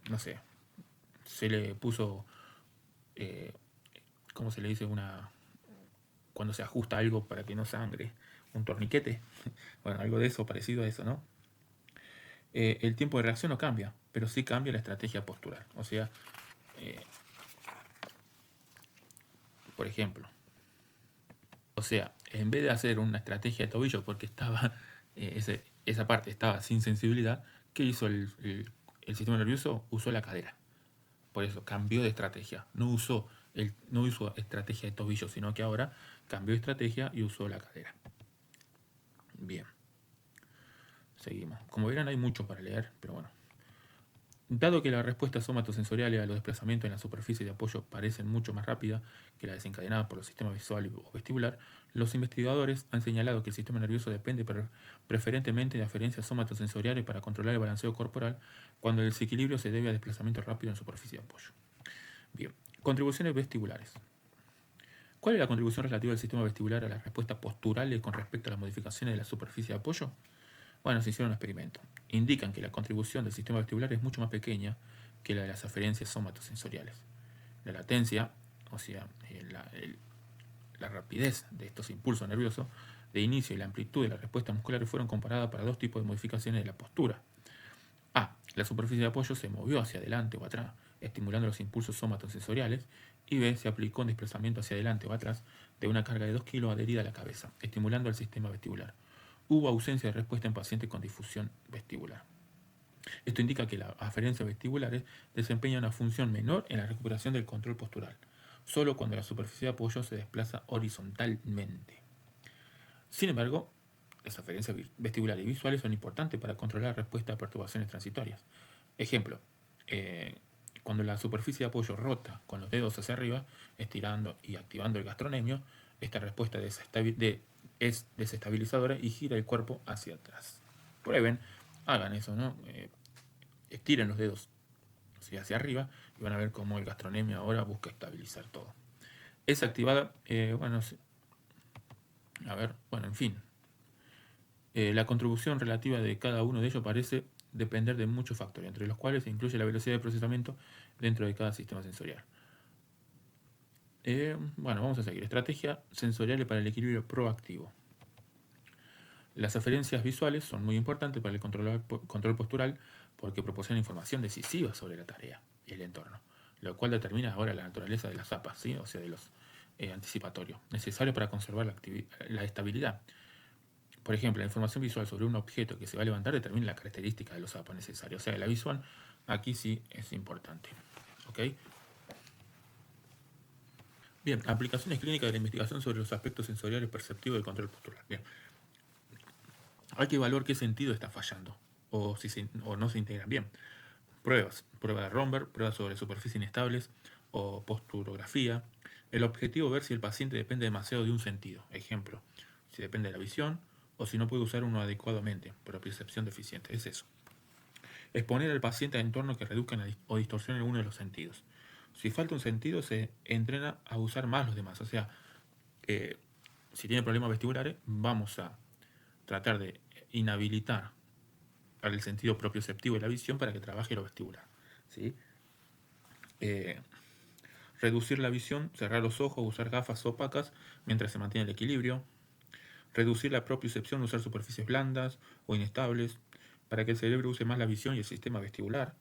no sé, se le puso, ¿cómo se le dice? Cuando se ajusta algo para que no sangre, un torniquete, bueno, algo de eso, parecido a eso, ¿no? El tiempo de reacción no cambia, pero sí cambia la estrategia postural. O sea, por ejemplo, en vez de hacer una estrategia de tobillo porque estaba esa parte estaba sin sensibilidad, ¿qué hizo el sistema nervioso? Usó la cadera. Por eso cambió de estrategia. No usó estrategia de tobillo, sino que ahora cambió de estrategia y usó la cadera. Bien. Seguimos. Como verán, hay mucho para leer, pero bueno. Dado que las respuestas somatosensoriales a los desplazamientos en la superficie de apoyo parecen mucho más rápidas que las desencadenadas por los sistemas visual o vestibular, los investigadores han señalado que el sistema nervioso depende preferentemente de aferencias somatosensoriales para controlar el balanceo corporal cuando el desequilibrio se debe a desplazamiento rápido en superficie de apoyo. Bien, contribuciones vestibulares. ¿Cuál es la contribución relativa del sistema vestibular a las respuestas posturales con respecto a las modificaciones de la superficie de apoyo? Bueno, se hicieron un experimento. Indican que la contribución del sistema vestibular es mucho más pequeña que la de las aferencias somatosensoriales. La latencia, o sea, la rapidez de estos impulsos nerviosos de inicio y la amplitud de las respuestas musculares fueron comparadas para dos tipos de modificaciones de la postura. A. La superficie de apoyo se movió hacia adelante o atrás, estimulando los impulsos somatosensoriales, y B. Se aplicó un desplazamiento hacia adelante o atrás de una carga de 2 kilos adherida a la cabeza, estimulando el sistema vestibular. Hubo ausencia de respuesta en pacientes con difusión vestibular. Esto indica que las aferencias vestibulares desempeñan una función menor en la recuperación del control postural, solo cuando la superficie de apoyo se desplaza horizontalmente. Sin embargo, las aferencias vestibulares y visuales son importantes para controlar la respuesta a perturbaciones transitorias. Ejemplo, cuando la superficie de apoyo rota con los dedos hacia arriba, estirando y activando el gastronemio, esta respuesta es desestabilizadora y gira el cuerpo hacia atrás. Prueben, hagan eso, ¿no? Estiren los dedos hacia arriba y van a ver cómo el gastronemio ahora busca estabilizar todo. Es activada, en fin. La contribución relativa de cada uno de ellos parece depender de muchos factores, entre los cuales se incluye la velocidad de procesamiento dentro de cada sistema sensorial. Vamos a seguir. Estrategia sensorial para el equilibrio proactivo. Las aferencias visuales son muy importantes para el control postural porque proporcionan información decisiva sobre la tarea y el entorno, lo cual determina ahora la naturaleza de las zapas, ¿sí? O sea, de los anticipatorios, necesarios para conservar la estabilidad. Por ejemplo, la información visual sobre un objeto que se va a levantar determina la característica de los zapas necesarios. O sea, la visual aquí sí es importante. ¿Ok? Bien, aplicaciones clínicas de la investigación sobre los aspectos sensoriales perceptivos del control postural. Bien. Hay que evaluar qué sentido está fallando o no se integran bien. Pruebas. Prueba de Romberg, pruebas sobre superficies inestables o posturografía. El objetivo es ver si el paciente depende demasiado de un sentido. Ejemplo, si depende de la visión o si no puede usar uno adecuadamente, propiocepción deficiente. Es eso. Exponer al paciente a entornos que reduzcan o distorsionen uno de los sentidos. Si falta un sentido, se entrena a usar más los demás. O sea, si tiene problemas vestibulares, vamos a tratar de inhabilitar al sentido propioceptivo de la visión para que trabaje lo vestibular. ¿Sí? Reducir la visión, cerrar los ojos, usar gafas opacas mientras se mantiene el equilibrio. Reducir la propiocepción, usar superficies blandas o inestables para que el cerebro use más la visión y el sistema vestibular.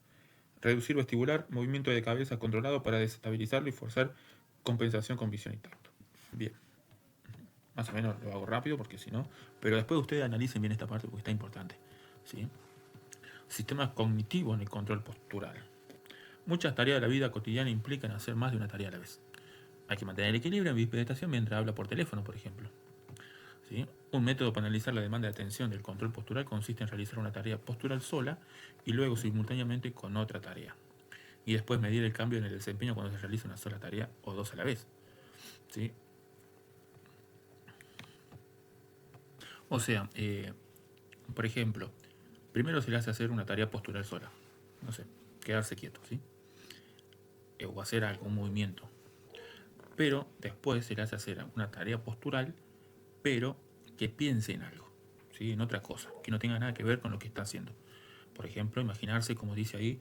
Reducir vestibular, movimiento de cabeza controlado para desestabilizarlo y forzar compensación con visión y tacto. Bien. Más o menos lo hago rápido porque si no... Pero después ustedes analicen bien esta parte porque está importante. ¿Sí? Sistemas cognitivos en el control postural. Muchas tareas de la vida cotidiana implican hacer más de una tarea a la vez. Hay que mantener el equilibrio en bipedestación mientras habla por teléfono, por ejemplo. ¿Sí? Un método para analizar la demanda de atención del control postural consiste en realizar una tarea postural sola y luego simultáneamente con otra tarea. Y después medir el cambio en el desempeño cuando se realiza una sola tarea o dos a la vez. ¿Sí? O sea, por ejemplo, primero se le hace hacer una tarea postural sola. No sé, quedarse quieto, ¿sí? O hacer algún movimiento. Pero después se le hace hacer una tarea postural, pero que piense en algo, ¿sí? En otra cosa, que no tenga nada que ver con lo que está haciendo. Por ejemplo, imaginarse, como dice ahí,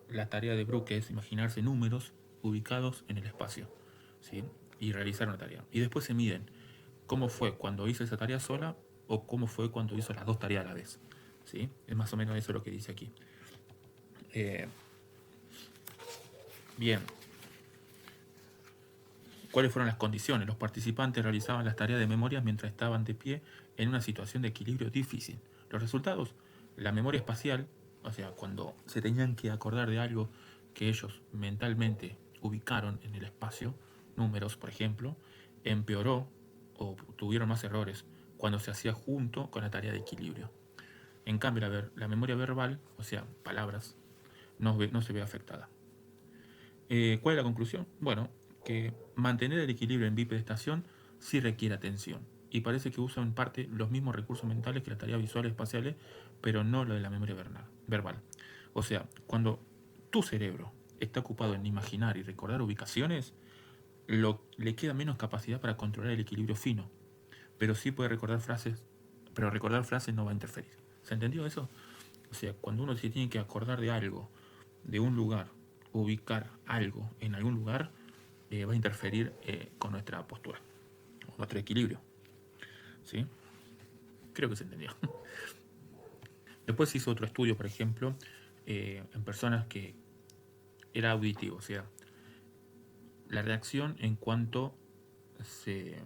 la tarea de Brooke es imaginarse números ubicados en el espacio, ¿sí? Y realizar una tarea. Y después se miden cómo fue cuando hizo esa tarea sola o cómo fue cuando hizo las dos tareas a la vez, ¿sí? Es más o menos eso lo que dice aquí. Bien. ¿Cuáles fueron las condiciones? Los participantes realizaban las tareas de memoria mientras estaban de pie en una situación de equilibrio difícil. Los resultados, la memoria espacial, o sea, cuando se tenían que acordar de algo que ellos mentalmente ubicaron en el espacio, números, por ejemplo, empeoró o tuvieron más errores cuando se hacía junto con la tarea de equilibrio. En cambio, la memoria verbal, o sea, palabras, no se ve afectada. ¿Cuál es la conclusión? Bueno, que mantener el equilibrio en bipedestación sí requiere atención y parece que usa en parte los mismos recursos mentales que las tareas visuales espaciales, pero no lo de la memoria verbal. O sea, cuando tu cerebro está ocupado en imaginar y recordar ubicaciones, le queda menos capacidad para controlar el equilibrio fino, pero sí puede recordar frases, pero recordar frases no va a interferir. ¿Se entendió eso? O sea, cuando uno se tiene que acordar de algo, de un lugar, ubicar algo en algún lugar, va a interferir con nuestra postura, con nuestro equilibrio. ¿Sí? Creo que se entendió. Después se hizo otro estudio, por ejemplo, en personas que era auditivo, o sea, la reacción en cuanto se...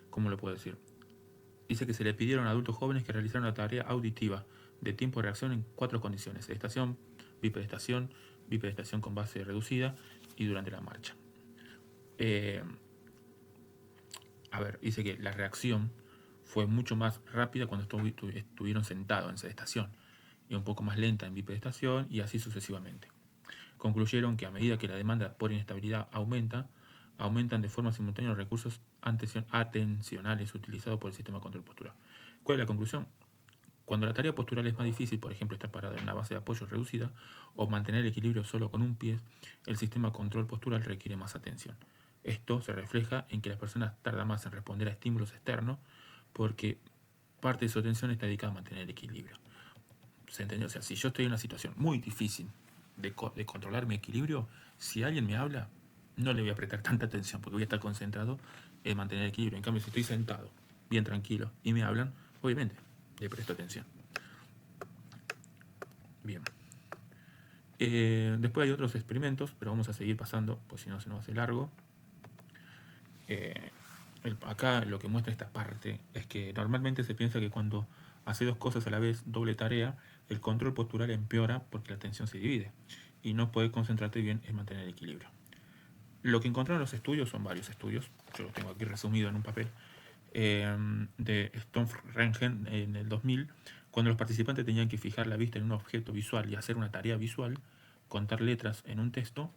¿Cómo lo puedo decir? Dice que se le pidieron a adultos jóvenes que realizaran una tarea auditiva de tiempo de reacción en 4 condiciones: estación, bipedestación con base reducida y durante la marcha. Dice que la reacción fue mucho más rápida cuando estuvieron sentados en esa estación y un poco más lenta en bipedestación y así sucesivamente. Concluyeron que a medida que la demanda por inestabilidad aumentan de forma simultánea los recursos atencionales utilizados por el sistema de control postural. ¿Cuál es la conclusión? Cuando la tarea postural es más difícil, por ejemplo, estar parada en una base de apoyo reducida o mantener el equilibrio solo con un pie, el sistema de control postural requiere más atención. Esto se refleja en que las personas tardan más en responder a estímulos externos porque parte de su atención está dedicada a mantener el equilibrio. ¿Se entendió? O sea, si yo estoy en una situación muy difícil de controlar mi equilibrio, si alguien me habla, no le voy a prestar tanta atención porque voy a estar concentrado en mantener el equilibrio. En cambio, si estoy sentado, bien tranquilo, y me hablan, obviamente le presto atención. Bien. Después hay otros experimentos, pero vamos a seguir pasando, pues si no se nos hace largo. Acá lo que muestra esta parte es que normalmente se piensa que cuando hace dos cosas a la vez, doble tarea, el control postural empeora porque la atención se divide y no puedes concentrarte bien en mantener el equilibrio. Lo que encontraron los estudios son varios estudios, yo los tengo aquí resumido en un papel, de Stompf-Rengen en el 2000, cuando los participantes tenían que fijar la vista en un objeto visual y hacer una tarea visual, contar letras en un texto,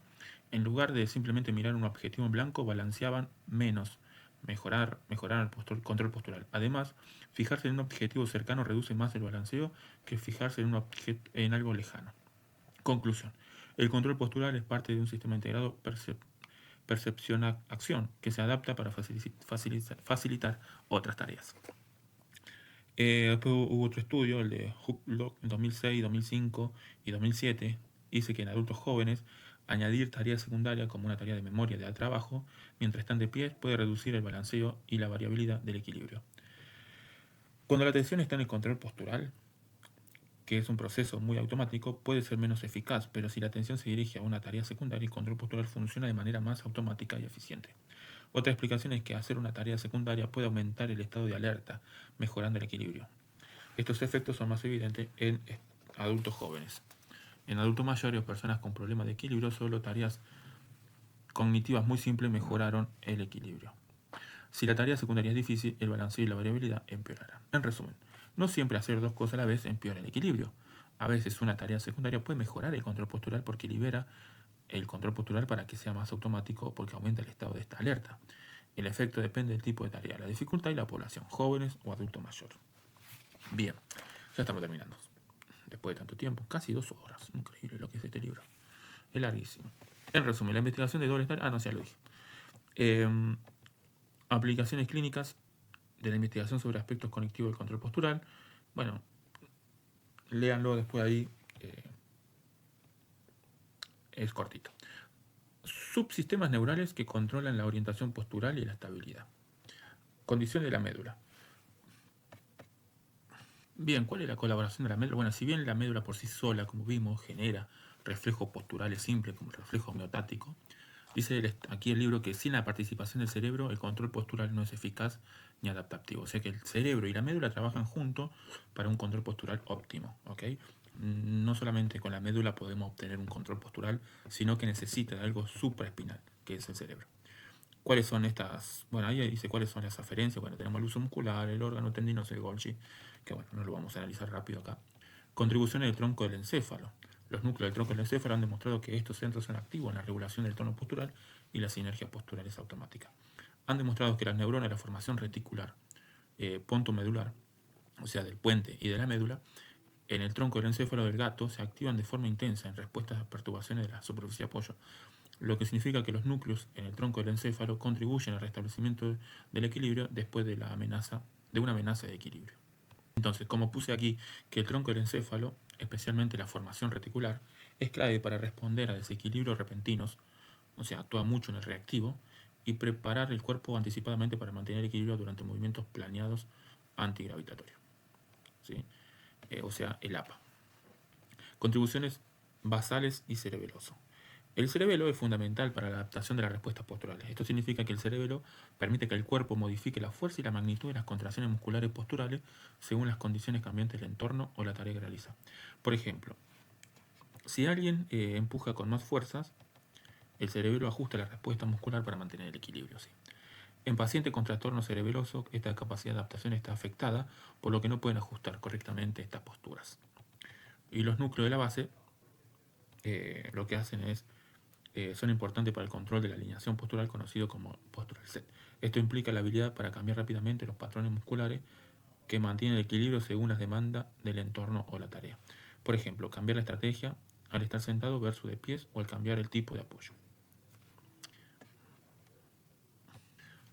en lugar de simplemente mirar un objetivo en blanco, balanceaban menos, mejorar el control postural. Además, fijarse en un objetivo cercano reduce más el balanceo que fijarse en algo lejano. Conclusión. El control postural es parte de un sistema integrado percepción-acción que se adapta para facilitar otras tareas. Después hubo otro estudio, el de Hucklock, en 2006, 2005 y 2007. Dice que en adultos jóvenes añadir tareas secundarias como una tarea de memoria de trabajo mientras están de pie puede reducir el balanceo y la variabilidad del equilibrio. Cuando la atención está en el control postural, que es un proceso muy automático, puede ser menos eficaz, pero si la atención se dirige a una tarea secundaria, el control postural funciona de manera más automática y eficiente. Otra explicación es que hacer una tarea secundaria puede aumentar el estado de alerta, mejorando el equilibrio. Estos efectos son más evidentes en adultos jóvenes. En adultos mayores o personas con problemas de equilibrio, solo tareas cognitivas muy simples mejoraron el equilibrio. Si la tarea secundaria es difícil, el balanceo y la variabilidad empeorarán. En resumen, no siempre hacer dos cosas a la vez empeora el equilibrio. A veces una tarea secundaria puede mejorar el control postural porque libera el control postural para que sea más automático o porque aumenta el estado de esta alerta. El efecto depende del tipo de tarea, la dificultad y la población, jóvenes o adulto mayor. Bien, ya estamos terminando. Después de tanto tiempo, casi 2 horas. Increíble lo que es este libro. Es larguísimo. En resumen, la investigación de doble tarea... Ah, no, ya lo dije. Aplicaciones clínicas de la investigación sobre aspectos cognitivos del control postural. Bueno, léanlo después ahí. Es cortito. Subsistemas neurales que controlan la orientación postural y la estabilidad. Condición de la médula. Bien, ¿cuál es la colaboración de la médula? Bueno, si bien la médula por sí sola, como vimos, genera reflejos posturales simples como el reflejo homeotático, dice aquí el libro que sin la participación del cerebro el control postural no es eficaz ni adaptativo. O sea que el cerebro y la médula trabajan juntos para un control postural óptimo. ¿Okay? No solamente con la médula podemos obtener un control postural, sino que necesita de algo supraespinal, que es el cerebro. ¿Cuáles son estas? Bueno, ahí dice cuáles son las aferencias. Bueno, tenemos el uso muscular, el órgano tendinoso de Golgi, que bueno, no lo vamos a analizar rápido acá. Contribuciones del tronco del encéfalo. Los núcleos del tronco del encéfalo han demostrado que estos centros son activos en la regulación del tono postural y las sinergias posturales automáticas. Han demostrado que las neuronas de la formación reticular, pontomedular, o sea, del puente y de la médula, en el tronco del encéfalo del gato se activan de forma intensa en respuesta a perturbaciones de la superficie de apoyo, lo que significa que los núcleos en el tronco del encéfalo contribuyen al restablecimiento del equilibrio después de una amenaza de equilibrio. Entonces, como puse aquí que el tronco del encéfalo, especialmente la formación reticular, es clave para responder a desequilibrios repentinos, o sea, actúa mucho en el reactivo, y preparar el cuerpo anticipadamente para mantener el equilibrio durante movimientos planeados antigravitatorios. ¿Sí? O sea, el APA. Contribuciones basales y cerebeloso. El cerebelo es fundamental para la adaptación de las respuestas posturales. Esto significa que el cerebelo permite que el cuerpo modifique la fuerza y la magnitud de las contracciones musculares posturales según las condiciones cambiantes del entorno o la tarea que realiza. Por ejemplo, si alguien empuja con más fuerzas, el cerebelo ajusta la respuesta muscular para mantener el equilibrio. ¿Sí? En pacientes con trastorno cerebeloso, esta capacidad de adaptación está afectada, por lo que no pueden ajustar correctamente estas posturas. Y los núcleos de la base lo que hacen es son importantes para el control de la alineación postural conocido como postural set. Esto implica la habilidad para cambiar rápidamente los patrones musculares que mantienen el equilibrio según las demandas del entorno o la tarea. Por ejemplo, cambiar la estrategia al estar sentado versus de pies o al cambiar el tipo de apoyo.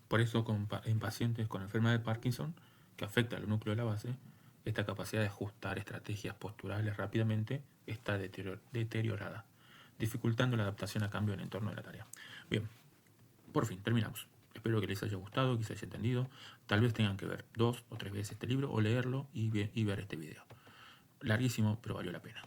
Por eso en pacientes con enfermedad de Parkinson, que afecta al núcleo de la base, esta capacidad de ajustar estrategias posturales rápidamente está deteriorada, dificultando la adaptación a cambio en el entorno de la tarea. Bien, por fin, terminamos. Espero que les haya gustado, que se haya entendido. Tal vez tengan que ver 2 o 3 veces este libro o leerlo y ver este video. Larguísimo, pero valió la pena.